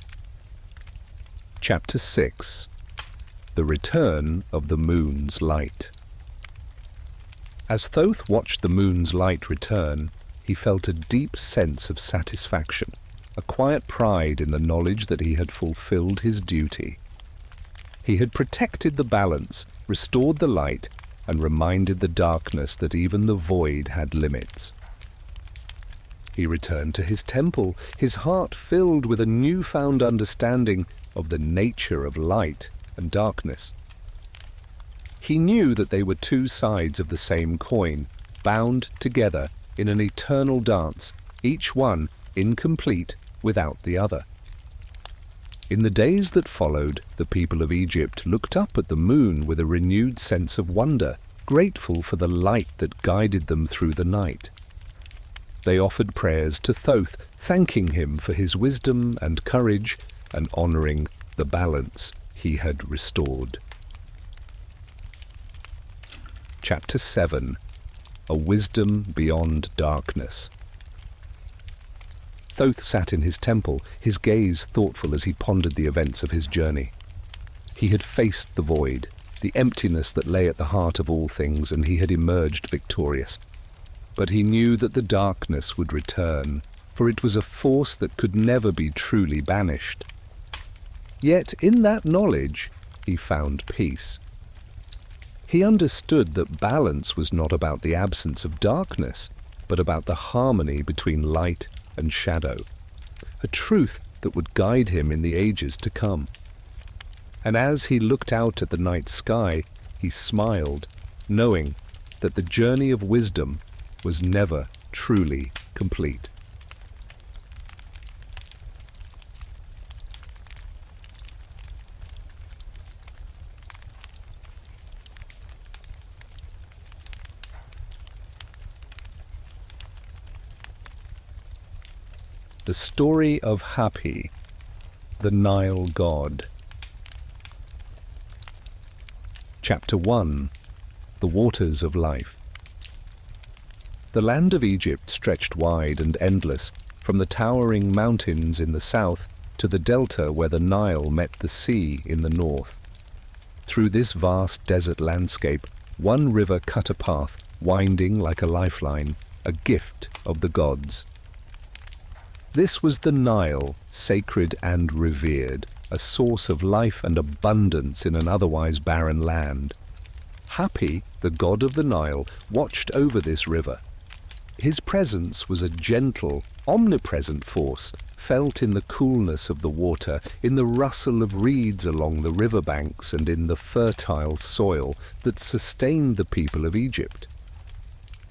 Chapter 6. The Return of the Moon's Light. As Thoth watched the moon's light return, he felt a deep sense of satisfaction, a quiet pride in the knowledge that he had fulfilled his duty. He had protected the balance, restored the light, and reminded the darkness that even the void had limits. He returned to his temple, his heart filled with a newfound understanding of the nature of light and darkness. He knew that they were two sides of the same coin, bound together in an eternal dance, each one incomplete without the other. In the days that followed, the people of Egypt looked up at the moon with a renewed sense of wonder, grateful for the light that guided them through the night. They offered prayers to Thoth, thanking him for his wisdom and courage, and honoring the balance he had restored. Chapter 7. A Wisdom Beyond Darkness. Thoth sat in his temple, his gaze thoughtful as he pondered the events of his journey. He had faced the void, the emptiness that lay at the heart of all things, and he had emerged victorious. But he knew that the darkness would return, for it was a force that could never be truly banished. Yet in that knowledge, he found peace. He understood that balance was not about the absence of darkness, but about the harmony between light and shadow, a truth that would guide him in the ages to come. And as he looked out at the night sky, he smiled, knowing that the journey of wisdom was never truly complete. The story of Hapi, the Nile god. Chapter 1. The Waters of Life. The land of Egypt stretched wide and endless, from the towering mountains in the south to the delta where the Nile met the sea in the north. Through this vast desert landscape, one river cut a path, winding like a lifeline, a gift of the gods. This was the Nile, sacred and revered, a source of life and abundance in an otherwise barren land. Hapi, the god of the Nile, watched over this river. His presence was a gentle, omnipresent force, felt in the coolness of the water, in the rustle of reeds along the riverbanks, and in the fertile soil that sustained the people of Egypt.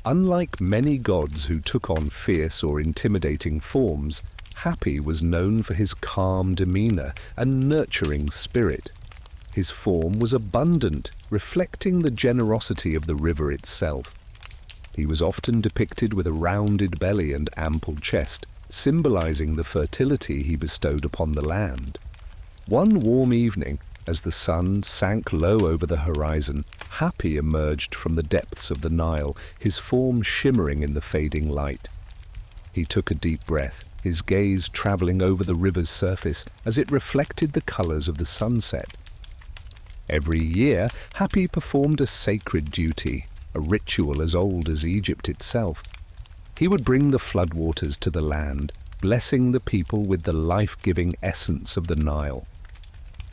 Unlike many gods who took on fierce or intimidating forms, Hapi was known for his calm demeanor and nurturing spirit. His form was abundant, reflecting the generosity of the river itself. He was often depicted with a rounded belly and ample chest, symbolizing the fertility he bestowed upon the land. One warm evening, as the sun sank low over the horizon, Hapi emerged from the depths of the Nile, his form shimmering in the fading light. He took a deep breath, his gaze traveling over the river's surface as it reflected the colors of the sunset. Every year, Hapi performed a sacred duty, a ritual as old as Egypt itself. He would bring the floodwaters to the land, blessing the people with the life-giving essence of the Nile.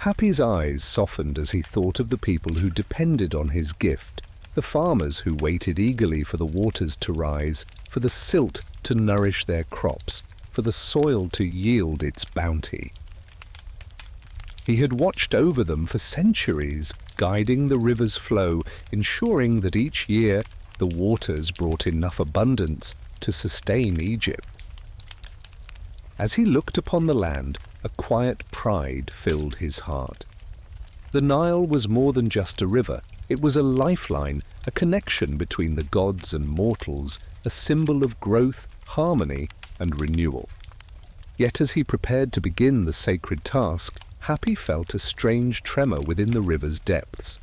Hapi's eyes softened as he thought of the people who depended on his gift, the farmers who waited eagerly for the waters to rise, for the silt to nourish their crops, for the soil to yield its bounty. He had watched over them for centuries, guiding the river's flow, ensuring that each year the waters brought enough abundance to sustain Egypt. As he looked upon the land, a quiet pride filled his heart. The Nile was more than just a river. It was a lifeline, a connection between the gods and mortals, a symbol of growth, harmony, and renewal. Yet as he prepared to begin the sacred task, Hapi felt a strange tremor within the river's depths.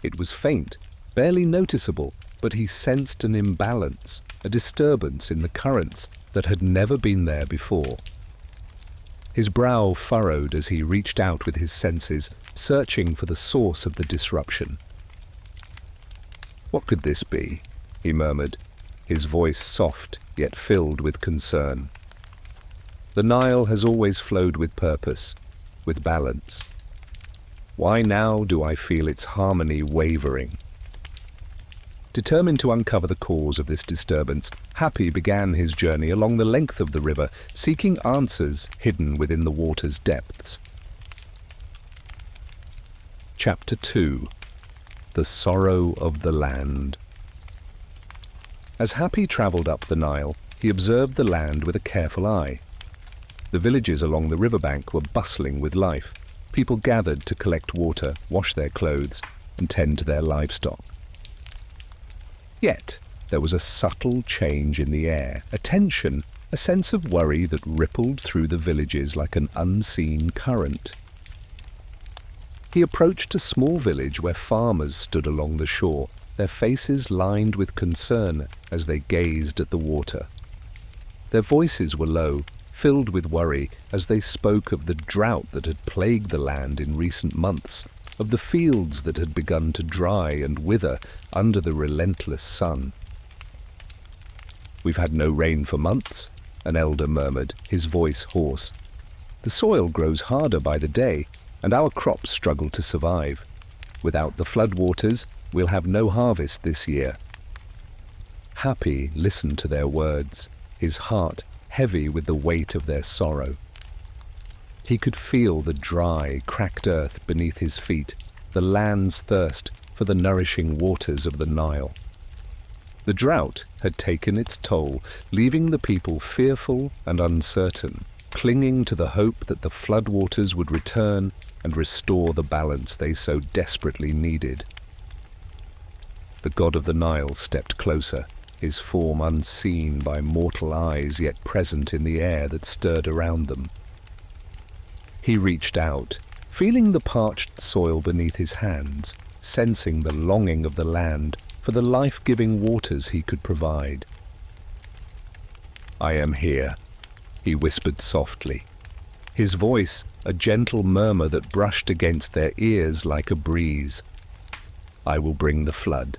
It was faint, barely noticeable, but he sensed an imbalance, a disturbance in the currents that had never been there before. His brow furrowed as he reached out with his senses, searching for the source of the disruption. "What could this be?" he murmured, his voice soft yet filled with concern. "The Nile has always flowed with purpose, with balance. Why now do I feel its harmony wavering?" Determined to uncover the cause of this disturbance, Hapi began his journey along the length of the river, seeking answers hidden within the water's depths. Chapter 2. The Sorrow of the Land. As Hapi traveled up the Nile, he observed the land with a careful eye. The villages along the riverbank were bustling with life. People gathered to collect water, wash their clothes, and tend to their livestock. Yet, there was a subtle change in the air, a tension, a sense of worry that rippled through the villages like an unseen current. He approached a small village where farmers stood along the shore, their faces lined with concern as they gazed at the water. Their voices were low, filled with worry as they spoke of the drought that had plagued the land in recent months, of the fields that had begun to dry and wither under the relentless sun. "We've had no rain for months," an elder murmured, his voice hoarse. "The soil grows harder by the day, and our crops struggle to survive. Without the floodwaters, we'll have no harvest this year." Hapi listened to their words, his heart heavy with the weight of their sorrow. He could feel the dry, cracked earth beneath his feet, the land's thirst for the nourishing waters of the Nile. The drought had taken its toll, leaving the people fearful and uncertain, clinging to the hope that the floodwaters would return and restore the balance they so desperately needed. The god of the Nile stepped closer, his form unseen by mortal eyes yet present in the air that stirred around them. He reached out, feeling the parched soil beneath his hands, sensing the longing of the land for the life-giving waters he could provide. "I am here," he whispered softly, his voice a gentle murmur that brushed against their ears like a breeze. "I will bring the flood.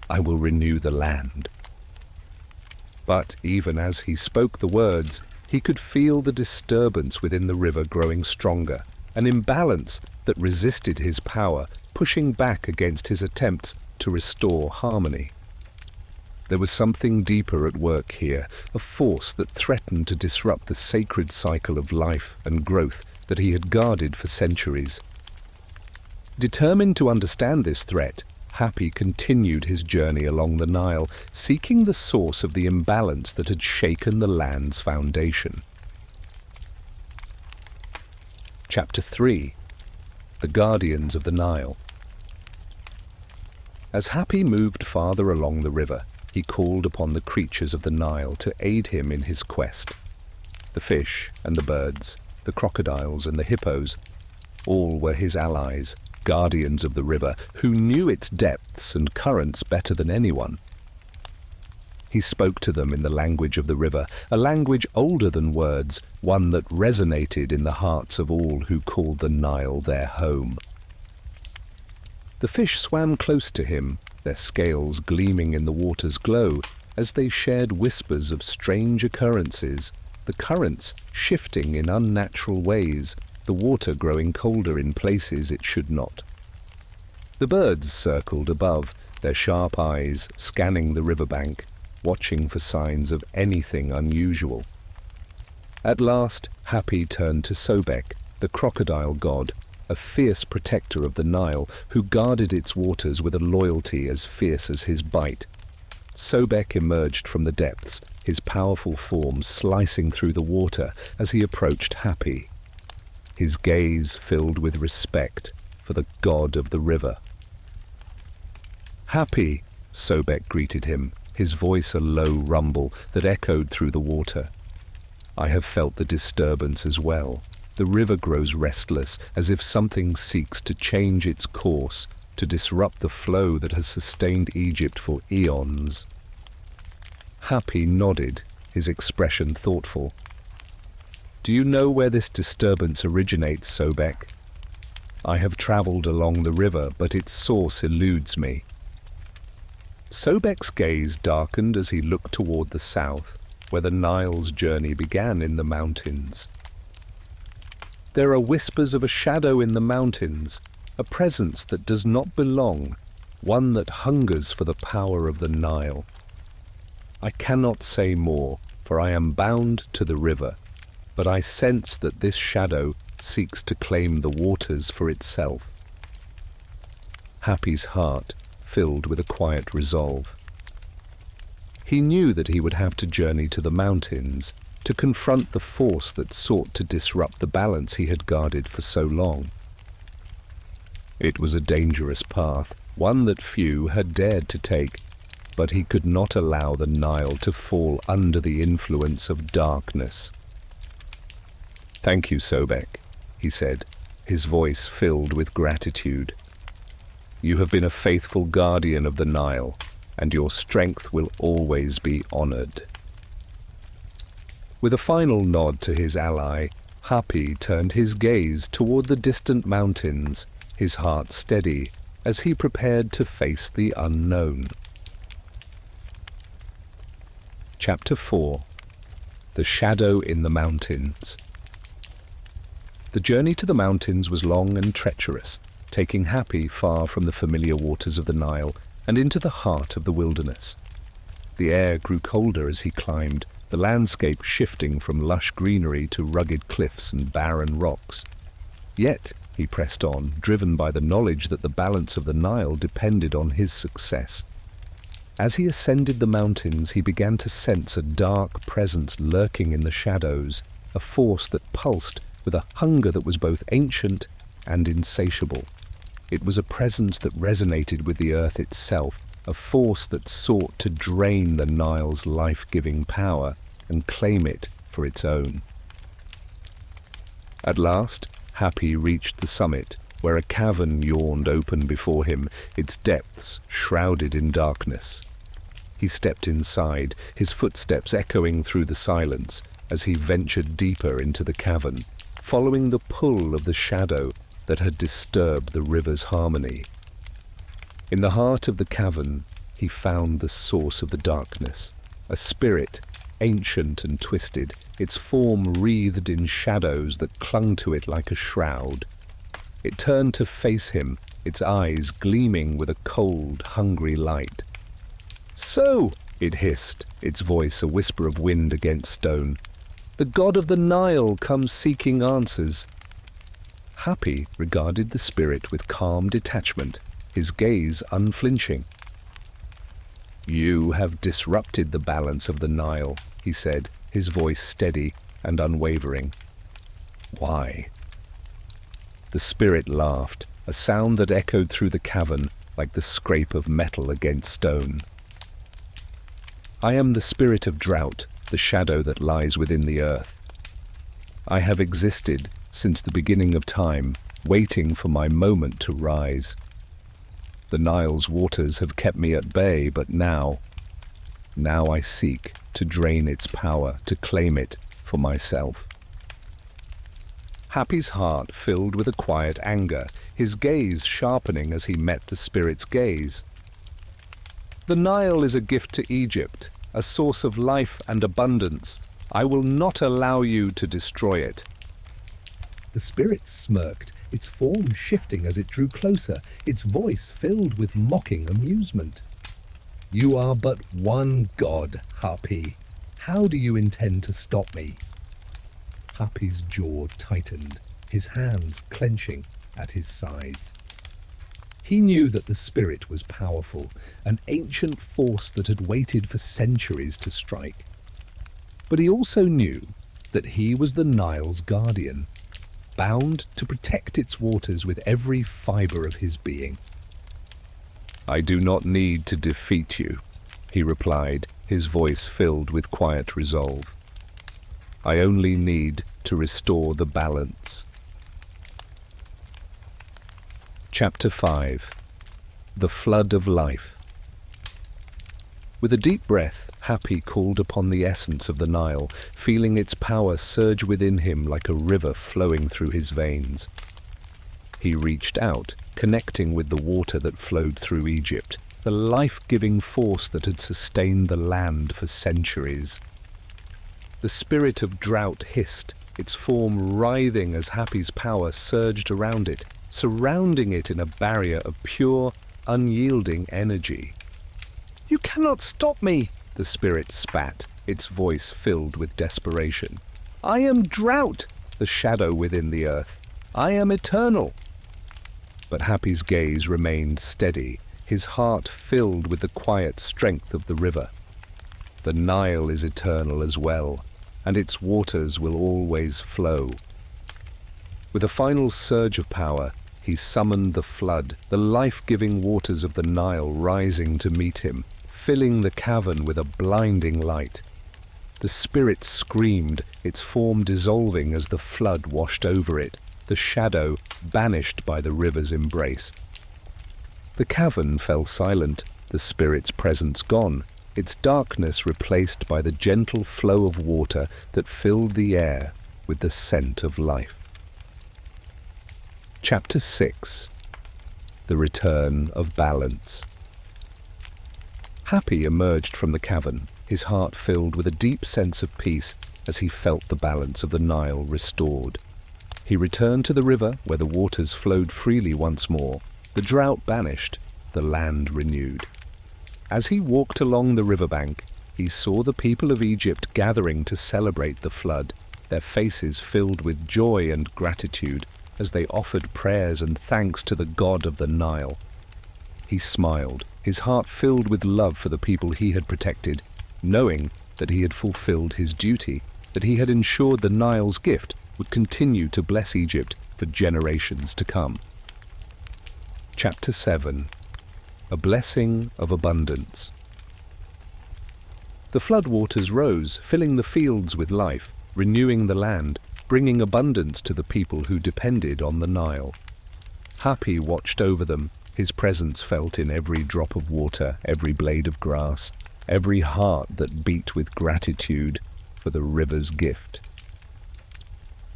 I will renew the land." But even as he spoke the words, he could feel the disturbance within the river growing stronger, an imbalance that resisted his power, pushing back against his attempts to restore harmony. There was something deeper at work here, a force that threatened to disrupt the sacred cycle of life and growth that he had guarded for centuries. Determined to understand this threat, Hapi continued his journey along the Nile, seeking the source of the imbalance that had shaken the land's foundation. Chapter 3. The Guardians of the Nile. As Hapi moved farther along the river, he called upon the creatures of the Nile to aid him in his quest. The fish and the birds, the crocodiles and the hippos, all were his allies, guardians of the river, who knew its depths and currents better than anyone. He spoke to them in the language of the river, a language older than words, one that resonated in the hearts of all who called the Nile their home. The fish swam close to him, their scales gleaming in the water's glow as they shared whispers of strange occurrences, the currents shifting in unnatural ways, the water growing colder in places it should not. The birds circled above, their sharp eyes scanning the riverbank, watching for signs of anything unusual. At last, Hapi turned to Sobek, the crocodile god, a fierce protector of the Nile who guarded its waters with a loyalty as fierce as his bite. Sobek emerged from the depths, his powerful form slicing through the water as he approached Hapi, his gaze filled with respect for the god of the river. "Hapi," Sobek greeted him, his voice a low rumble that echoed through the water. "I have felt the disturbance as well. The river grows restless, as if something seeks to change its course, to disrupt the flow that has sustained Egypt for eons." Hapi nodded, his expression thoughtful. "Do you know where this disturbance originates, Sobek? I have traveled along the river, but its source eludes me." Sobek's gaze darkened as he looked toward the south, where the Nile's journey began in the mountains. "There are whispers of a shadow in the mountains, a presence that does not belong, one that hungers for the power of the Nile. I cannot say more, for I am bound to the river, but I sense that this shadow seeks to claim the waters for itself." Hapi's heart filled with a quiet resolve. He knew that he would have to journey to the mountains, to confront the force that sought to disrupt the balance he had guarded for so long. It was a dangerous path, one that few had dared to take, but he could not allow the Nile to fall under the influence of darkness. "Thank you, Sobek," he said, his voice filled with gratitude. "You have been a faithful guardian of the Nile, and your strength will always be honored." With a final nod to his ally, Hapi turned his gaze toward the distant mountains, his heart steady as he prepared to face the unknown. Chapter 4. The Shadow in the Mountains. The journey to the mountains was long and treacherous, taking Hapi far from the familiar waters of the Nile and into the heart of the wilderness. The air grew colder as he climbed, the landscape shifting from lush greenery to rugged cliffs and barren rocks. Yet he pressed on, driven by the knowledge that the balance of the Nile depended on his success. As he ascended the mountains, he began to sense a dark presence lurking in the shadows, a force that pulsed with a hunger that was both ancient and insatiable. It was a presence that resonated with the earth itself, a force that sought to drain the Nile's life-giving power and claim it for its own. At last, Hapi reached the summit, where a cavern yawned open before him, its depths shrouded in darkness. He stepped inside, his footsteps echoing through the silence as he ventured deeper into the cavern, following the pull of the shadow that had disturbed the river's harmony. In the heart of the cavern, he found the source of the darkness, a spirit, ancient and twisted, its form wreathed in shadows that clung to it like a shroud. It turned to face him, its eyes gleaming with a cold, hungry light. "So," it hissed, its voice a whisper of wind against stone, "the god of the Nile comes seeking answers." Hapi regarded the spirit with calm detachment, his gaze unflinching. "You have disrupted the balance of the Nile," he said, his voice steady and unwavering. "Why?" The spirit laughed, a sound that echoed through the cavern like the scrape of metal against stone. "I am the spirit of drought, the shadow that lies within the earth. I have existed since the beginning of time, waiting for my moment to rise. The Nile's waters have kept me at bay, but now I seek to drain its power, to claim it for myself." Hapi's heart filled with a quiet anger, his gaze sharpening as he met the spirit's gaze. "The Nile is a gift to Egypt, a source of life and abundance. I will not allow you to destroy it." The spirit smirked, its form shifting as it drew closer, its voice filled with mocking amusement. "You are but one god, Hapi. How do you intend to stop me?" Hapi's jaw tightened, his hands clenching at his sides. He knew that the spirit was powerful, an ancient force that had waited for centuries to strike. But he also knew that he was the Nile's guardian, bound to protect its waters with every fiber of his being. "I do not need to defeat you," he replied, his voice filled with quiet resolve. "I only need to restore the balance." Chapter 5. The Flood of Life. With a deep breath, Hapi called upon the essence of the Nile, feeling its power surge within him like a river flowing through his veins. He reached out, connecting with the water that flowed through Egypt, the life-giving force that had sustained the land for centuries. The spirit of drought hissed, its form writhing as Hapi's power surged around it, surrounding it in a barrier of pure, unyielding energy. "You cannot stop me," the spirit spat, its voice filled with desperation. "I am drought, the shadow within the earth. I am eternal." But Hapi's gaze remained steady, his heart filled with the quiet strength of the river. The Nile is eternal as well, and its waters will always flow. With a final surge of power, he summoned the flood, the life-giving waters of the Nile rising to meet him, filling the cavern with a blinding light. The spirit screamed, its form dissolving as the flood washed over it, the shadow banished by the river's embrace. The cavern fell silent, the spirit's presence gone, its darkness replaced by the gentle flow of water that filled the air with the scent of life. Chapter 6. The Return of Balance. Hapi emerged from the cavern, his heart filled with a deep sense of peace as he felt the balance of the Nile restored. He returned to the river where the waters flowed freely once more, the drought banished, the land renewed. As he walked along the riverbank, he saw the people of Egypt gathering to celebrate the flood, their faces filled with joy and gratitude as they offered prayers and thanks to the god of the Nile. He smiled, his heart filled with love for the people he had protected, knowing that he had fulfilled his duty, that he had ensured the Nile's gift would continue to bless Egypt for generations to come. Chapter 7. a blessing of abundance. The floodwaters rose, filling the fields with life, renewing the land, bringing abundance to the people who depended on the Nile. Hapi watched over them, his presence felt in every drop of water, every blade of grass, every heart that beat with gratitude for the river's gift.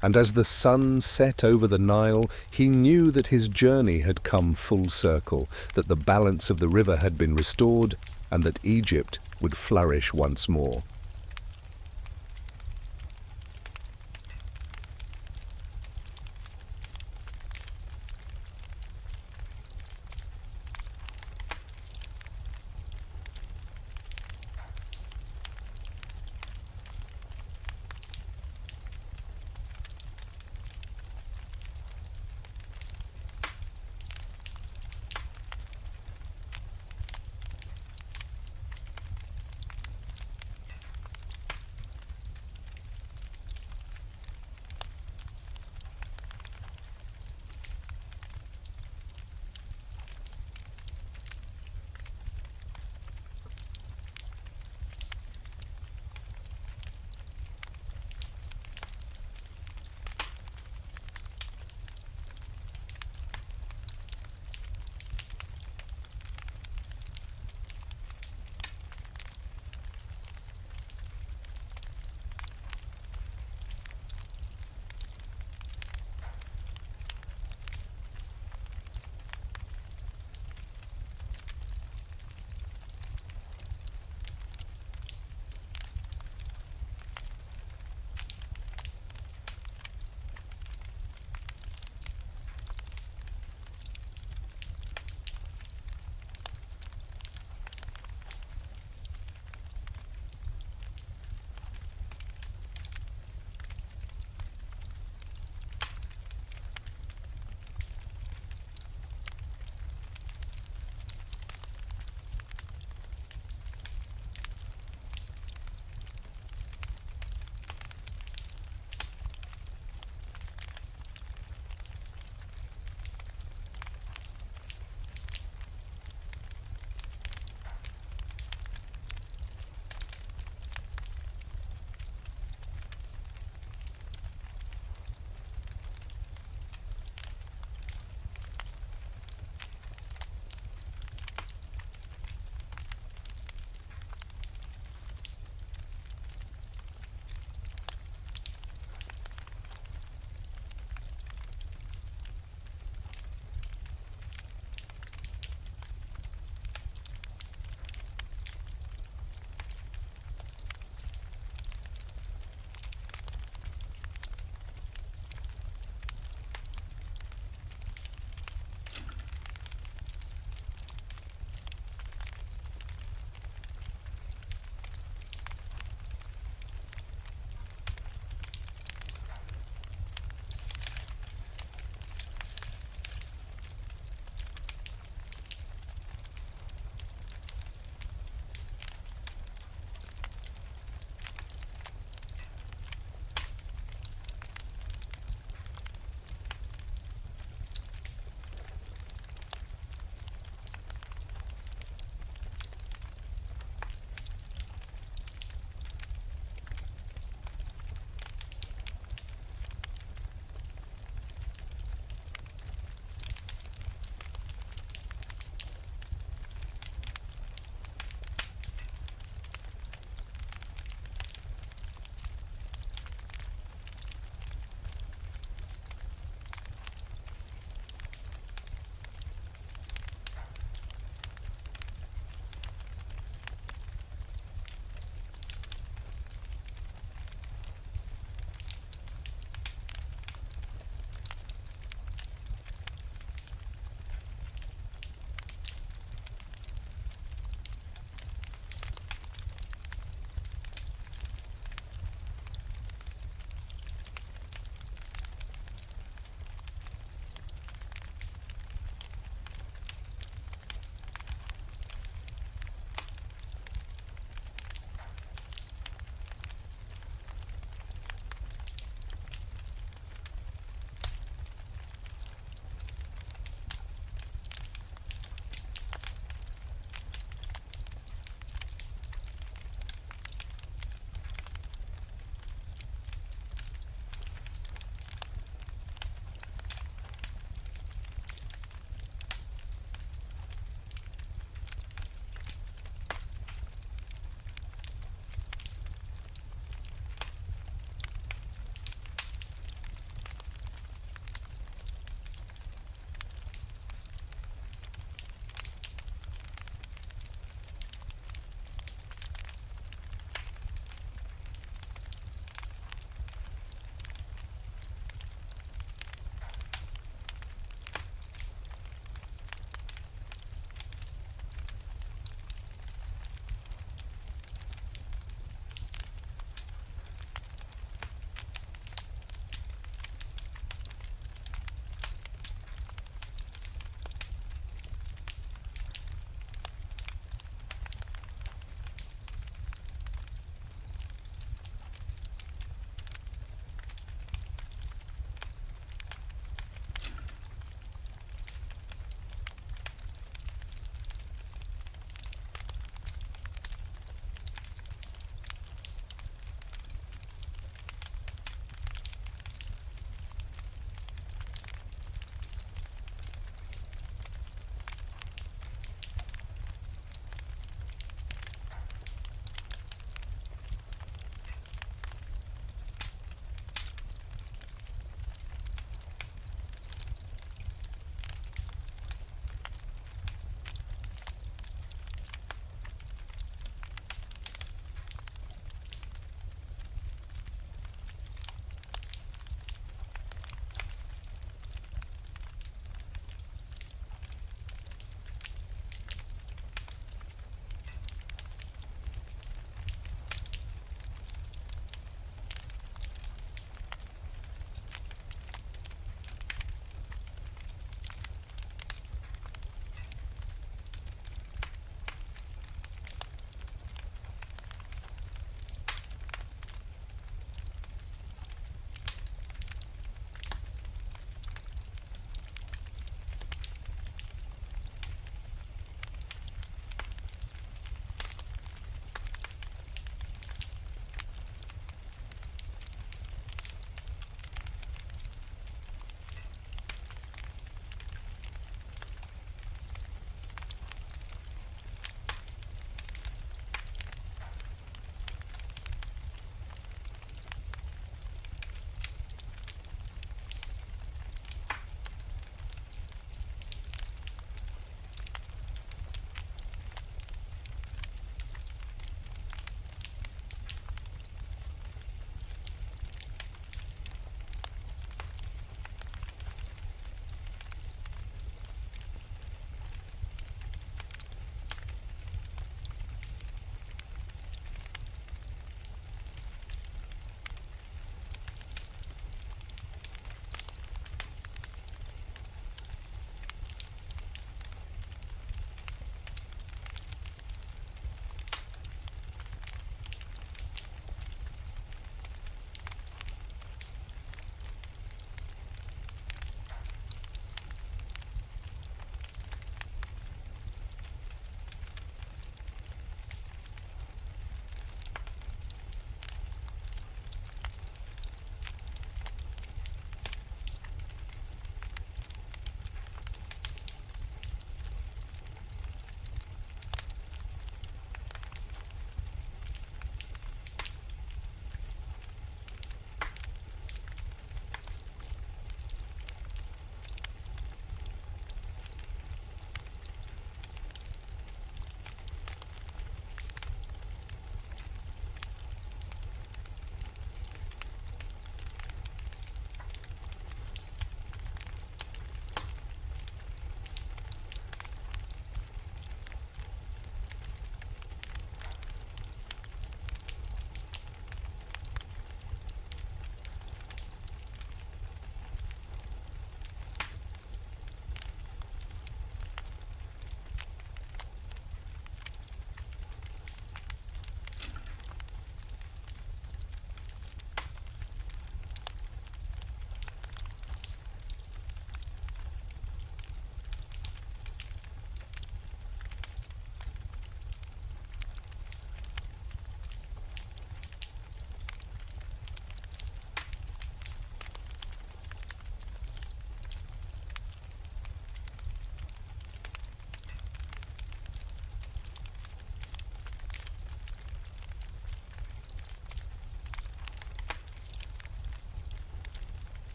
And as the sun set over the Nile, he knew that his journey had come full circle, that the balance of the river had been restored, and that Egypt would flourish once more.